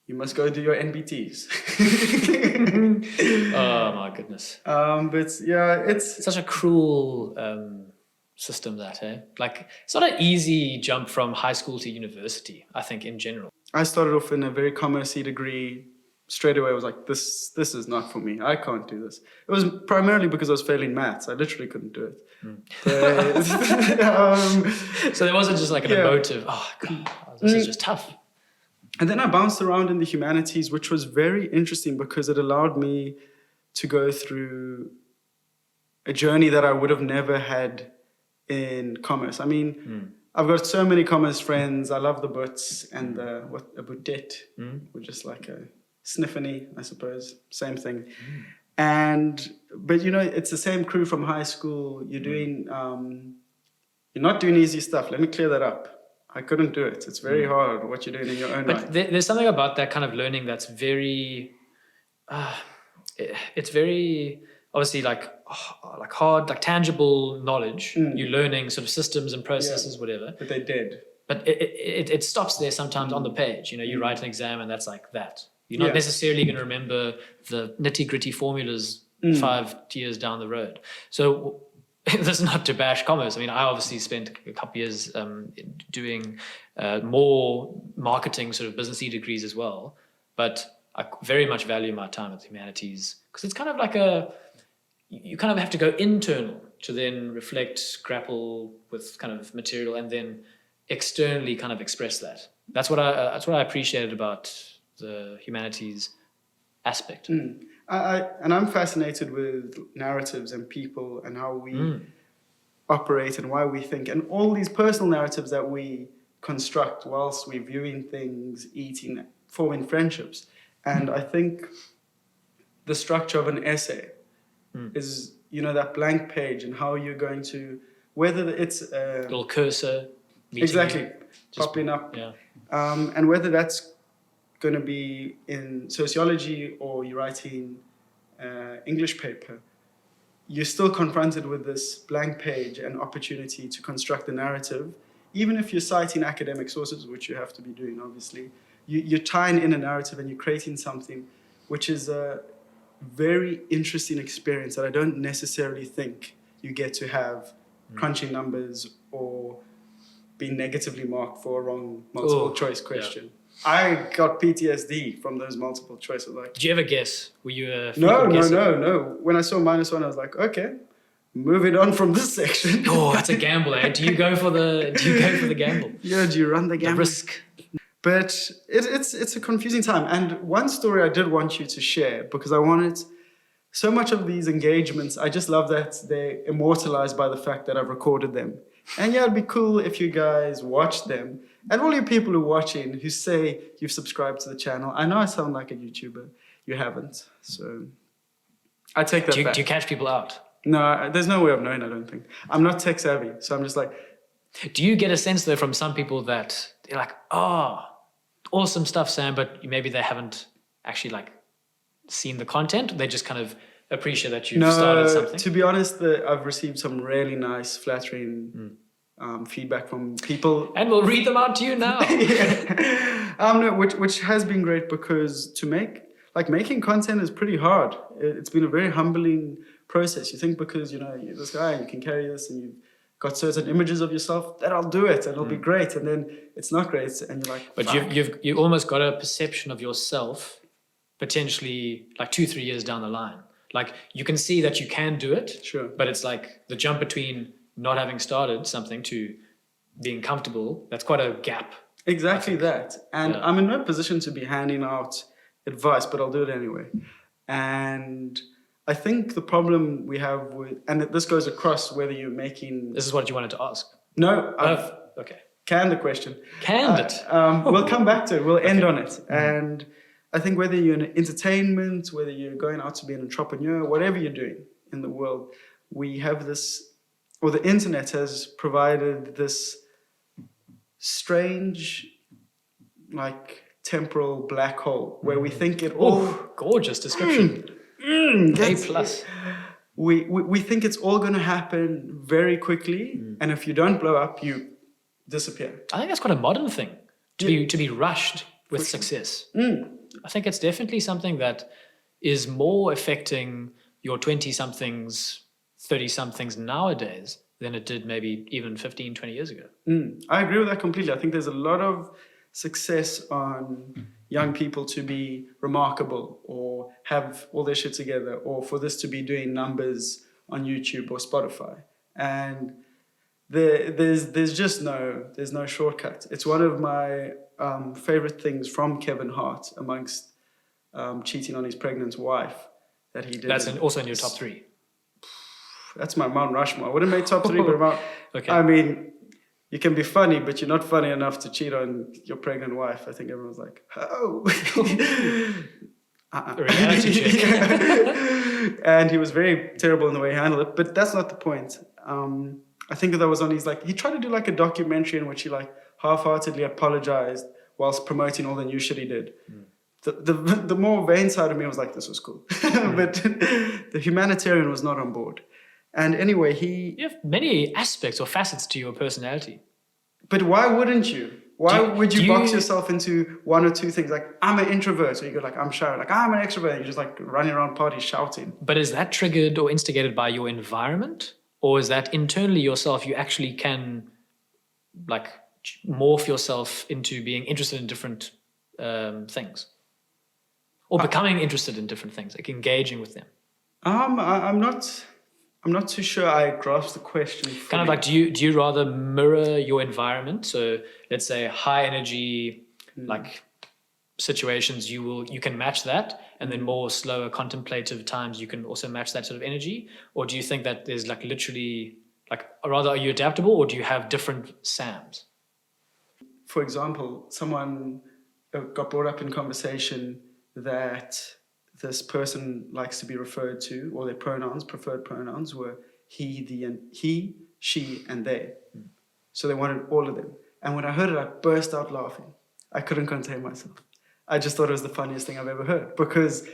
you must go do your NBTs. Oh my goodness. But yeah, it's such a cruel system that, eh? Like, it's not an easy jump from high school to university, I think, in general. I started off in a very commerce-y degree. Straight away I was like, this is not for me. I can't do this. It was primarily because I was failing maths. I literally couldn't do it. So there wasn't just like an emotive, oh God, this is just tough. And then I bounced around in the humanities, which was very interesting because it allowed me to go through a journey that I would have never had in commerce. I mean, I've got so many commerce friends. I love the butts and a butette, which is like a sniffany, I suppose, same thing. But you know, it's the same crew from high school. You're doing, you're not doing easy stuff. Let me clear that up. I couldn't do it. It's very hard what you're doing in your own right. But there's something about that kind of learning that's very, it's very obviously like hard, like tangible knowledge. You're learning sort of systems and processes, whatever. But they did. But it stops there sometimes on the page. You know, you write an exam and that's like that. You're not necessarily going to remember the nitty-gritty formulas 5 years down the road. So this is not to bash commerce. I mean, I obviously spent a couple years doing more marketing sort of businessy degrees as well. But I very much value my time at the humanities because it's kind of like you kind of have to go internal to then reflect, grapple with kind of material, and then externally kind of express that. That's what I appreciated about the humanities aspect. I'm fascinated with narratives and people and how we operate and why we think, and all these personal narratives that we construct whilst we're viewing things, eating, forming friendships. And I think the structure of an essay is, you know, that blank page and how you're going to, whether it's a little cursor, exactly, popping up, and whether that's going to be in sociology or you're writing English paper, you're still confronted with this blank page and opportunity to construct the narrative. Even if you're citing academic sources, which you have to be doing, obviously, you're tying in a narrative and you're creating something which is a very interesting experience that I don't necessarily think you get to have crunching numbers or being negatively marked for a wrong multiple choice question. I got PTSD from those multiple choices. Like, did you ever guess? Were you a No. When I saw -1, I was like, okay, moving on from this section. Oh, that's a gamble, eh? Do you go for the gamble? Yeah, do you run the gamble? The risk. But it's a confusing time. And one story I did want you to share, because I wanted so much of these engagements, I just love that they're immortalized by the fact that I've recorded them. And yeah, it'd be cool if you guys watch them. And all you people who are watching who say you've subscribed to the channel, I know I sound like a YouTuber. You haven't. So I take that back. Do you catch people out? No, there's no way of knowing, I don't think. I'm not tech savvy, so I'm just like... Do you get a sense, though, from some people that they're like, oh, awesome stuff, Sam, but maybe they haven't actually, like, seen the content? They just kind of appreciate that you've started something? To be honest, I've received some really nice, flattering feedback from people. And we'll read them out to you now. No, which has been great, because making content is pretty hard. It's been a very humbling process. You think because, you're this guy, you can carry this, and you've got certain images of yourself, that I'll do it, and it'll be great. And then it's not great, and you're like, but you've almost got a perception of yourself potentially like 2-3 years down the line. Like, you can see that you can do it, sure, but it's like the jump between not having started something to being comfortable, that's quite a gap. Exactly that. And I'm in no position to be handing out advice, but I'll do it anyway. And I think the problem we have and this goes across whether you're making... This is what you wanted to ask. No, I've canned the question. Canned it. We'll come back to it. We'll end on it. And I think whether you're in entertainment, whether you're going out to be an entrepreneur, whatever you're doing in the world, we have this, or the internet has provided this strange, like, temporal black hole where we think it all... Oh, gorgeous description. A+. We think it's all going to happen very quickly, and if you don't blow up, you disappear. I think that's quite a modern thing, to be rushed with success. I think it's definitely something that is more affecting your 20-somethings, 30-somethings nowadays than it did maybe even 15, 20 years ago. I agree with that completely. I think there's a lot of success on young people to be remarkable or have all their shit together, or for this to be doing numbers on YouTube or Spotify. And there's just no shortcut. It's one of my favorite things from Kevin Hart, amongst cheating on his pregnant wife, that he did. That's also in your top 3. That's my Mount Rushmore. I wouldn't make top 3, but okay. I mean, you can be funny, but you're not funny enough to cheat on your pregnant wife. I think everyone's like, oh. Reality check. And he was very terrible in the way he handled it, but that's not the point. I think that was on his, he tried to do like a documentary in which he half-heartedly apologized whilst promoting all the new shit he did. The more vain side of me was like, this was cool. But the humanitarian was not on board. And anyway, you have many aspects or facets to your personality. But why wouldn't you? Why would you box yourself into one or two things? Like, I'm an introvert, or you go like, I'm shy. Like, I'm an extrovert. You're just running around parties shouting. But is that triggered or instigated by your environment? Or is that internally yourself, you actually can morph yourself into being interested in different things? Or becoming interested in different things, like engaging with them? I'm not too sure I grasp the question. Kind of like, do you rather mirror your environment? So let's say high energy, situations, you can match that, and then more slower contemplative times, you can also match that sort of energy? Or do you think that there's literally, rather, are you adaptable, or do you have different Sams? For example, someone got brought up in conversation that this person likes to be referred to, or their preferred pronouns were he, she, and they. So they wanted all of them. And when I heard it, I burst out laughing. I couldn't contain myself. I just thought it was the funniest thing I've ever heard, because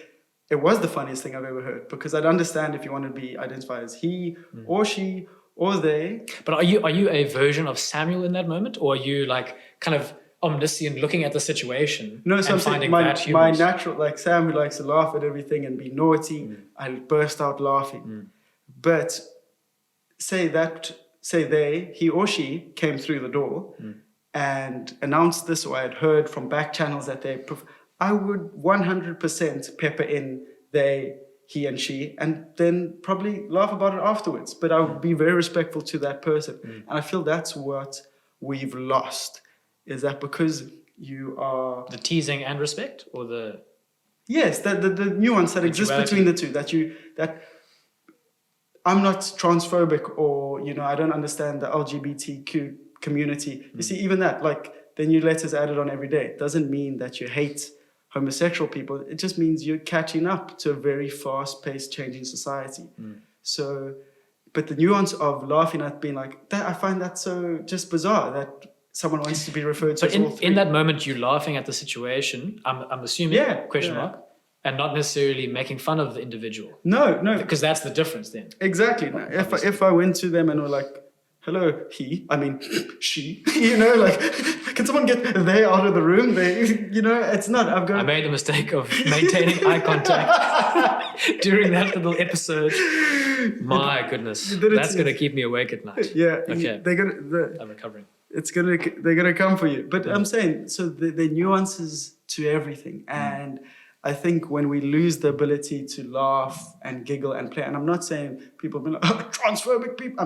it was the funniest thing I've ever heard, because I'd understand if you want to be identified as he or she or they. But are you a version of Samuel in that moment, or are you like kind of omniscient, looking at the situation No, so and I'm saying finding my that humorous? natural, like Sam, who likes to laugh at everything and be naughty, I burst out laughing. But say he or she came through the door and announced this, or I had heard from back channels that I would 100% pepper in they, he and she, and then probably laugh about it afterwards. But I would be very respectful to that person. And I feel that's what we've lost, is that because you are... The teasing and respect, or the... Yes, the nuance that exists duality. between the two, that I'm not transphobic, or, I don't understand the LGBTQ community. You see, even that, like, the new letters added on every day, it doesn't mean that you hate homosexual people. It just means you're catching up to a very fast-paced changing society. So, but the nuance of laughing at being like that, I find that so just bizarre that someone wants to be referred to But as all three. in that moment, you're laughing at the situation, I'm assuming, question mark, and not necessarily making fun of the individual. No. Because that's the difference then. Exactly. No, if I went to them and were like, hello, she, like, can someone get they out of the room? It's not. I made the mistake of maintaining eye contact during that little episode. My goodness. That's going to keep me awake at night. Yeah. Okay. I'm recovering. They're gonna come for you. But I'm saying, so the nuances to everything. And I think when we lose the ability to laugh and giggle and play, and I'm not saying people be like, transphobic people,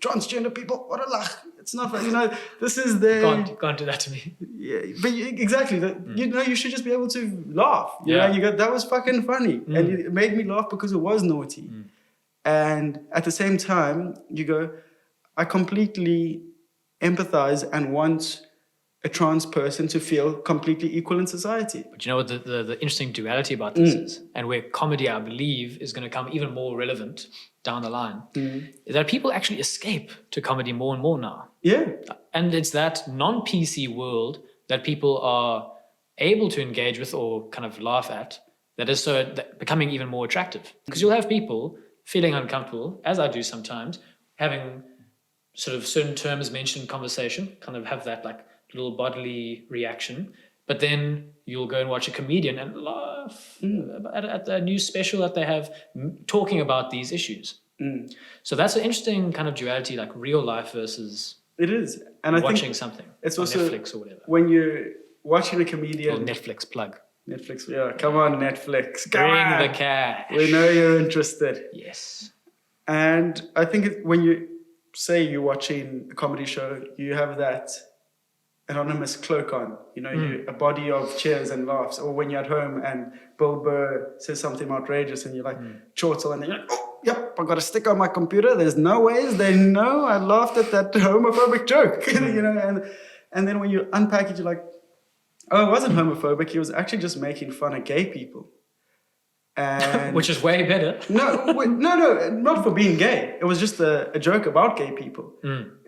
transgender people, what a lach. It's not like, this is the... You can't do that to me. Yeah, but exactly. You should just be able to laugh. That was fucking funny. And it made me laugh because it was naughty. And at the same time, you go, I completely empathize and want a trans person to feel completely equal in society. But you know what the interesting duality about this is, and where comedy, I believe, is going to come even more relevant down the line, is that people actually escape to comedy more and more now. Yeah. And it's that non-PC world that people are able to engage with or kind of laugh at that is becoming even more attractive. Because you'll have people feeling uncomfortable, as I do sometimes, having sort of certain terms mentioned in conversation, kind of have that like little bodily reaction, but then you'll go and watch a comedian and laugh at the new special that they have talking about these issues. So that's an interesting kind of duality, like real life versus it is. And watching something. It's on also Netflix or whatever. When you're watching a comedian. Or Netflix plug. Netflix, yeah, come on, Netflix. Bring the cash. We know you're interested. Yes. And I think when you say you're watching a comedy show, you have that anonymous cloak on, a body of cheers and laughs. Or when you're at home and Bill Burr says something outrageous and you're like, chortle, and then you're like, oh, yep, I got a stick on my computer. There's no ways they know I laughed at that homophobic joke, and then when you unpack it, you're like, oh, it wasn't homophobic. He was actually just making fun of gay people. And which is way better. No, not for being gay. It was just a joke about gay people.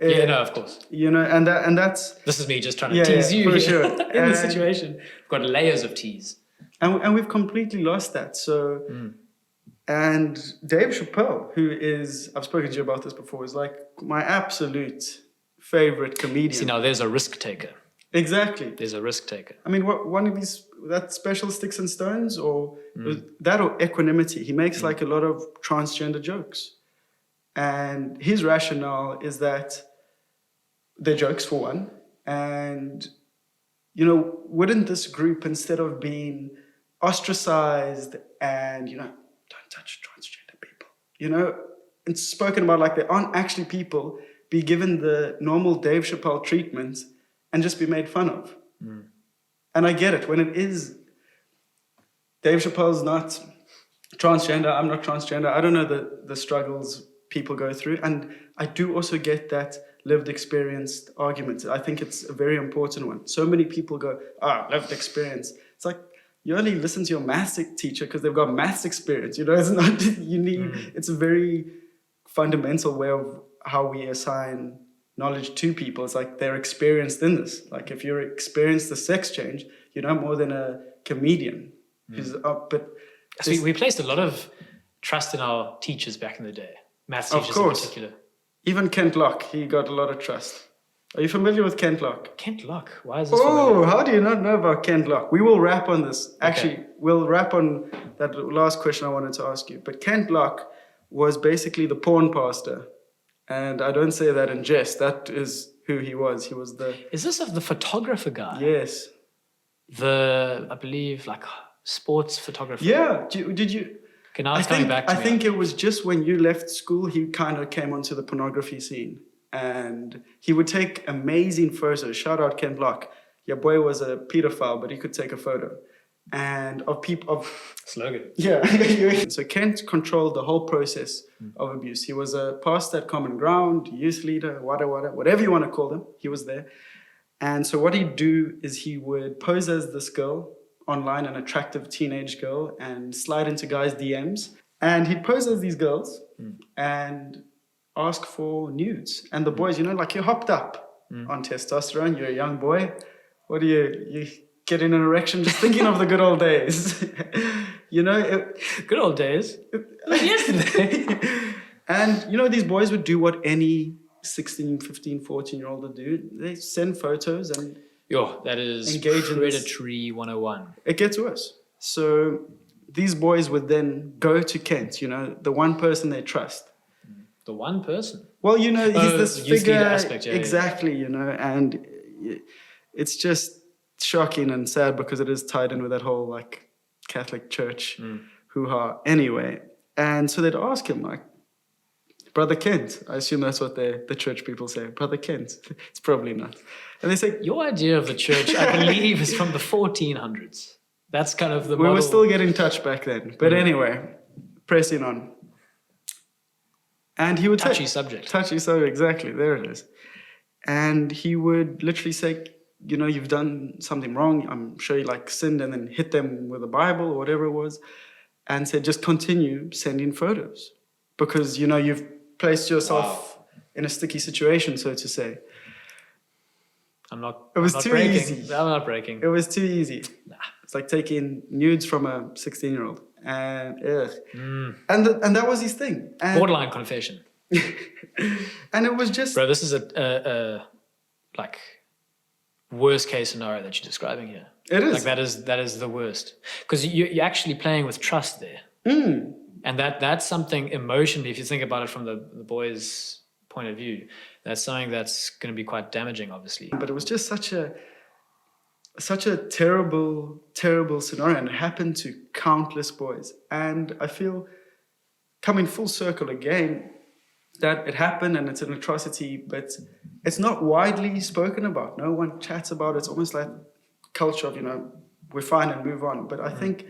Yeah, no, of course. And that's... This is me just trying to tease you for sure. in the situation. We've got layers of tease. And we've completely lost that. So, and Dave Chappelle, who is, I've spoken to you about this before, is like my absolute favorite comedian. See, now there's a risk taker. Exactly. There's a risk taker. One of these, that special Sticks and Stones, or that, or Equanimity. He makes like a lot of transgender jokes. And his rationale is that they're jokes for one. And, wouldn't this group, instead of being ostracized and, don't touch transgender people, and spoken about like they aren't actually people, be given the normal Dave Chappelle treatment and just be made fun of. And I get it. When it is, Dave Chappelle's not transgender, I'm not transgender, I don't know the struggles people go through. And I do also get that lived experience argument. I think it's a very important one. So many people go, lived experience. It's like, you only listen to your maths teacher because they've got maths experience. It's not, you need, it's a very fundamental way of how we assign knowledge to people. It's like they're experienced in this. Like if you're experienced the sex change, you know more than a comedian who's up, but So we placed a lot of trust in our teachers back in the day, maths Of teachers in course. particular. even Kent Locke, he got a lot of trust. Are you familiar with Kent Locke? Kent Locke, why is this Oh, familiar? how do you not know about Kent Locke? We will wrap on this. Actually, we'll wrap on that last question I wanted to ask you. But Kent Locke was basically the porn pastor. And I don't say that in jest. That is who he was. He was the... Is this of the photographer guy? Yes. I believe, like, sports photographer. Yeah. Did you... Okay, now it's coming back to I me. think it was just when you left school, he kind of came onto the pornography scene. And he would take amazing photos. Shout out Ken Block. Your boy was a pedophile, but he could take a photo. And of people... Slogan. Yeah. So Kent controlled the whole process of abuse. He was a pastor at Common Ground, youth leader, whatever you want to call him. He was there. And so what he'd do is he would pose as this girl online, an attractive teenage girl, and slide into guys' DMs. And he'd pose as these girls and ask for nudes. And the boys, like you're hopped up on testosterone. You're a young boy. What do you get in an erection just thinking of the good old days? Good old days. Like yesterday. And, these boys would do what any 16, 15, 14-year-old would do. They send photos and... Yo, that is Engage in this. predatory 101. It gets worse. So these boys would then go to Kent, the one person they trust. The one person. Well, he's this youth figure. leader aspect, yeah, exactly, and it's just shocking and sad because it is tied in with that whole, like, Catholic Church hoo-ha anyway. And so they'd ask him, like, Brother Kent. I assume that's what the church people say. Brother Kent. It's probably not. And they say... Your idea of the church, I believe, is from the 1400s. That's kind of the We model. were still getting touched back then. But anyway, pressing on. And he would Touchy subject. Touchy subject, exactly. There it is. And he would literally say, you've done something wrong. I'm sure you sinned, and then hit them with a Bible or whatever it was. And said, just continue sending photos. Because, you've placed yourself in a sticky situation, so to say. I'm not It was I'm not too breaking. easy. I'm not breaking. It was too easy. Nah. It's like taking nudes from a 16-year-old. And and that was his thing. And, Borderline confession. and it was just... Bro, this is a worst case scenario that you're describing here. It is. Like that is the worst. Because you're actually playing with trust there. And that's something emotionally, if you think about it from the boys' point of view, that's something that's going to be quite damaging, obviously. But it was just such a terrible, terrible scenario, and it happened to countless boys. And I feel, coming full circle again, that it happened and it's an atrocity, but it's not widely spoken about. No one chats about it. It's almost like culture of, we're fine and move on. But I think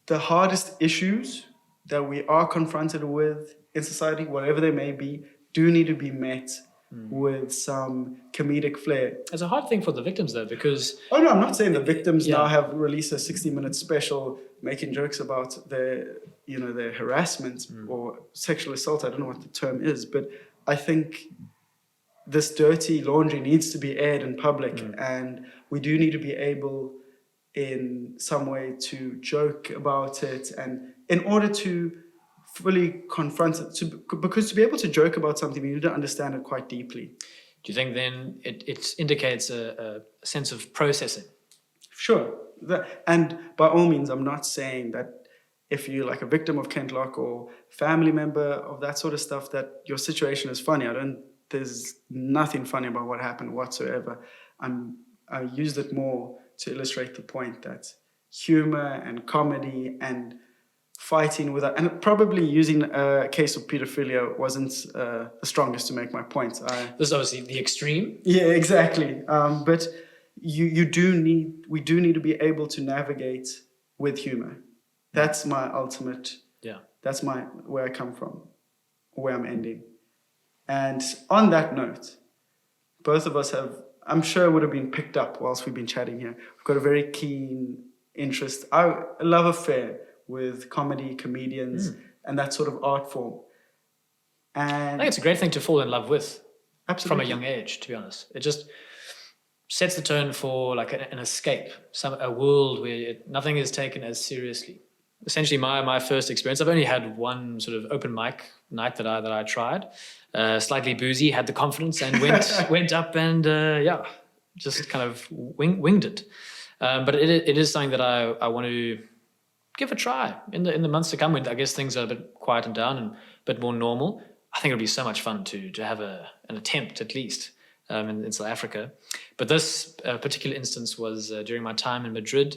the hardest issues that we are confronted with in society, whatever they may be, do need to be met with some comedic flair. It's a hard thing for the victims, though, because... Oh, no, I'm not saying the victims now have released a 60-minute special making jokes about their harassment or sexual assault. I don't know what the term is, but I think this dirty laundry needs to be aired in public, and we do need to be able in some way to joke about it, and in order to fully confront it, because to be able to joke about something, we need to understand it quite deeply. Do you think then it indicates a sense of processing? Sure. And by all means, I'm not saying that if you're like a victim of Kent Locke or family member of that sort of stuff, that your situation is funny. There's nothing funny about what happened whatsoever. I used it more to illustrate the point that humor and comedy and fighting with that, and probably using a case of pedophilia wasn't the strongest to make my point. This is obviously the extreme. Yeah, exactly. But we do need to be able to navigate with humor. That's my ultimate. Yeah. That's where I come from, where I'm ending. And on that note, both of us have, I'm sure it would have been picked up whilst we've been chatting here. We've got a very keen interest, a love affair with comedy, comedians, and that sort of art form. And I think it's a great thing to fall in love with. Absolutely. From a young age, to be honest. It just, sets the tone for like an escape, a world where nothing is taken as seriously. Essentially, my first experience, I've only had one sort of open mic night that I tried. Slightly boozy, had the confidence and went up and just kind of winged it. But it is something that I want to give a try in the months to come, when I guess things are a bit quietened down and a bit more normal. I think it'll be so much fun to have an attempt at least in South Africa. But this particular instance was during my time in Madrid,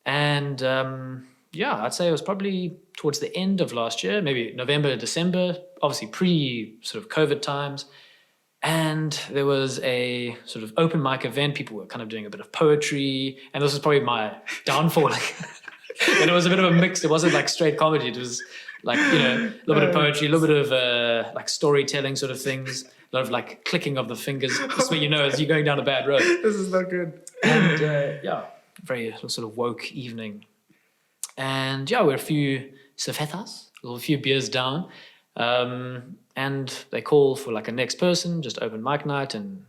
and I'd say it was probably towards the end of last year, maybe November, December, obviously pre sort of COVID times. And there was a sort of open mic event. People were kind of doing a bit of poetry, and this was probably my downfall. And it was a bit of a mix. It wasn't like straight comedy. It was like, a little bit of poetry, a little bit of like storytelling sort of things, a lot of like clicking of the fingers. That's what you know as you're going down a bad road. This is not good. And very sort of woke evening. And we're a few cervezas, a few beers down. And they call for like a next person, just open mic night. And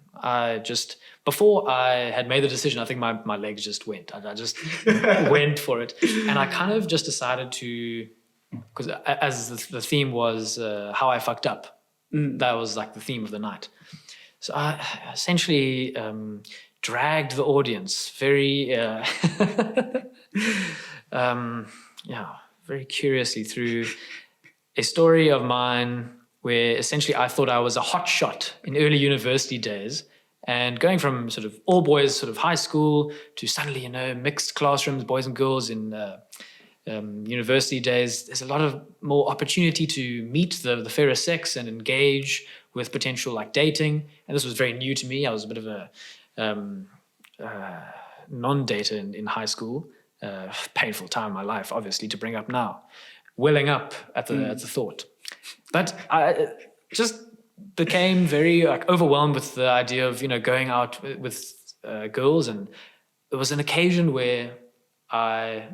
before I had made the decision, I think my legs just went. I just went for it. And I kind of just decided to, because as the theme was how I fucked up, that was like the theme of the night. So I essentially dragged the audience very, very curiously through a story of mine where essentially I thought I was a hot shot in early university days, and going from sort of all boys sort of high school to suddenly, mixed classrooms, boys and girls in university days, there's a lot of more opportunity to meet the fairer sex and engage with potential like dating. And this was very new to me. I was a bit of a non-dater in high school. Painful time in my life, obviously, to bring up now. Welling up at the thought. But I just became very like overwhelmed with the idea of going out with girls, and there was an occasion where I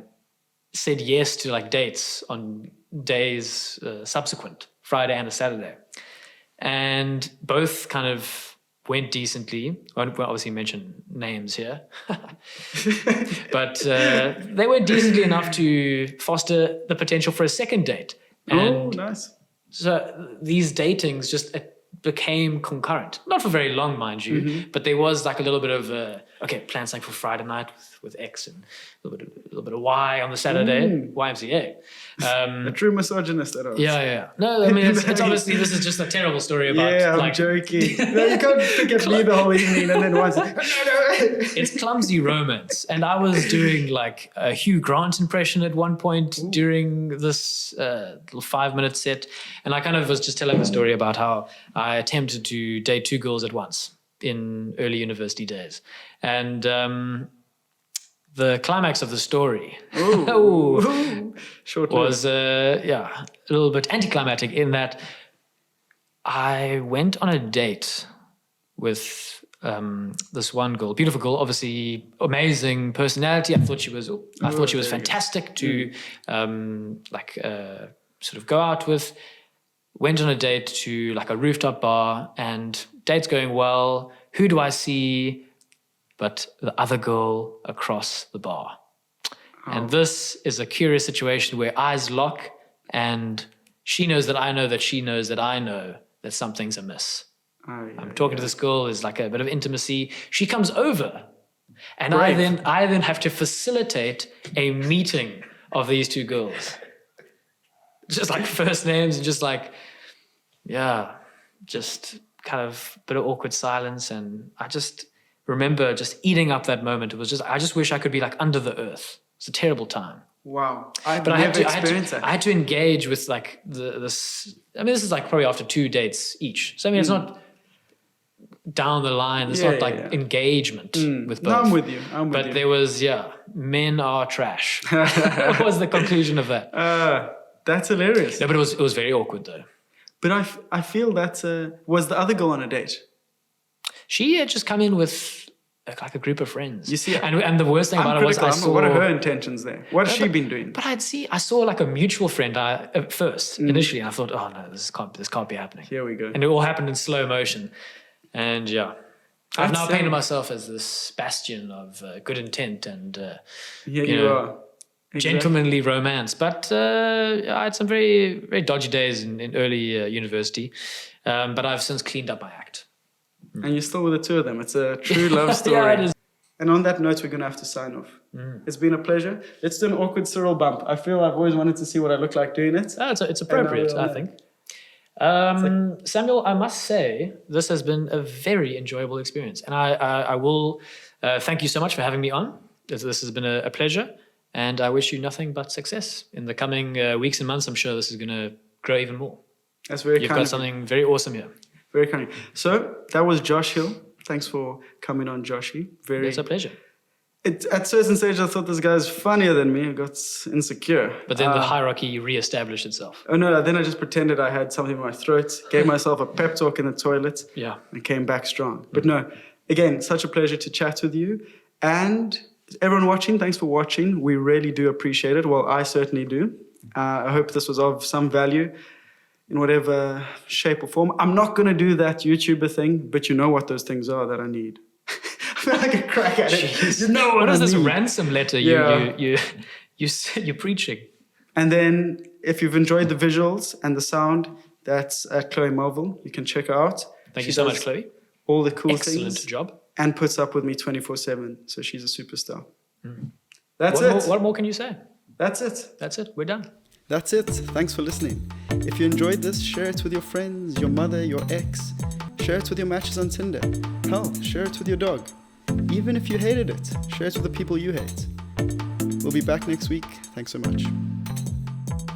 said yes to like dates on days subsequent, Friday and a Saturday, and both kind of went decently. I won't obviously mention names here, but they went decently enough to foster the potential for a second date. And nice. So these datings just became concurrent. Not for very long, mind you, but there was like a little bit of, plan something for Friday night with X, and a little bit of Y on the Saturday, YMCA. A true misogynist at all. Yeah. No, I mean, it's obviously, this is just a terrible story about... Yeah, I'm joking. No, you can't forget me the whole evening and then once... It's clumsy romance. And I was doing like a Hugh Grant impression at one point during this little 5-minute set. And I kind of was just telling the story about how I attempted to date 2 girls at once in early university days. And the climax of the story was a little bit anticlimactic in that I went on a date with this one girl, beautiful girl, obviously amazing personality. I thought she was fantastic to sort of go out with. Went on a date to like a rooftop bar, and date's going well. Who do I see but the other girl across the bar? And this is a curious situation where eyes lock, and she knows that I know that she knows that I know that something's amiss. I'm talking to this girl, there's like a bit of intimacy. She comes over, and I then have to facilitate a meeting of these 2 girls. Just like first names and just like, just kind of a bit of awkward silence. And I just remember just eating up that moment. It was just, I just wish I could be like under the earth. It's a terrible time. Wow. I had to engage with like this. I mean, this is like probably after 2 dates each. So I mean, it's not down the line. It's not like engagement with both. No, I'm with you. But there was, men are trash. What was the conclusion of that? That's hilarious. No, but it was very awkward though. But I feel that was the other girl on a date? She had just come in with like a group of friends. You see, and the worst thing about it was I saw... What are her intentions there? What has she been doing? But I saw like a mutual friend at first, initially, and I thought, oh no, this can't be happening. Here we go. And it all happened in slow motion. And I've now painted myself as this bastion of good intent and you are. Gentlemanly romance. But I had some very, very dodgy days in early university. But I've since cleaned up my act. And you're still with the two of them. It's a true love story. Yeah, it is. And on that note, we're going to have to sign off. It's been a pleasure. Let's do an awkward Cyril bump. I feel I've always wanted to see what I look like doing it. It's appropriate, I think. Samuel, I must say, this has been a very enjoyable experience. And I will thank you so much for having me on. This has been a pleasure. And I wish you nothing but success. In the coming weeks and months, I'm sure this is going to grow even more. That's very kind. You've got something very awesome here. Very kind. So that was Josh Hill. Thanks for coming on, Joshy. It's a pleasure. At certain stage, I thought this guy's funnier than me. I got insecure. But then the hierarchy re-established itself. Oh, no. Then I just pretended I had something in my throat, gave myself a pep talk in the toilet, and came back strong. But no, again, such a pleasure to chat with you. And everyone watching, thanks for watching. We really do appreciate it. Well, I certainly do. I hope this was of some value in whatever shape or form. I'm not going to do that YouTuber thing, but you know what those things are that I need. I feel like a crack at it. You know what is this need. Ransom letter you're preaching? And then if you've enjoyed the visuals and the sound, that's at Chloe Marvel. You can check her out. Thank you so much, Chloe. All the cool Excellent things. job. And puts up with me 24/7. So she's a superstar. That's it. What more can you say? That's it. That's it. We're done. That's it. Thanks for listening. If you enjoyed this, share it with your friends, your mother, your ex. Share it with your matches on Tinder. Hell, share it with your dog. Even if you hated it, share it with the people you hate. We'll be back next week. Thanks so much.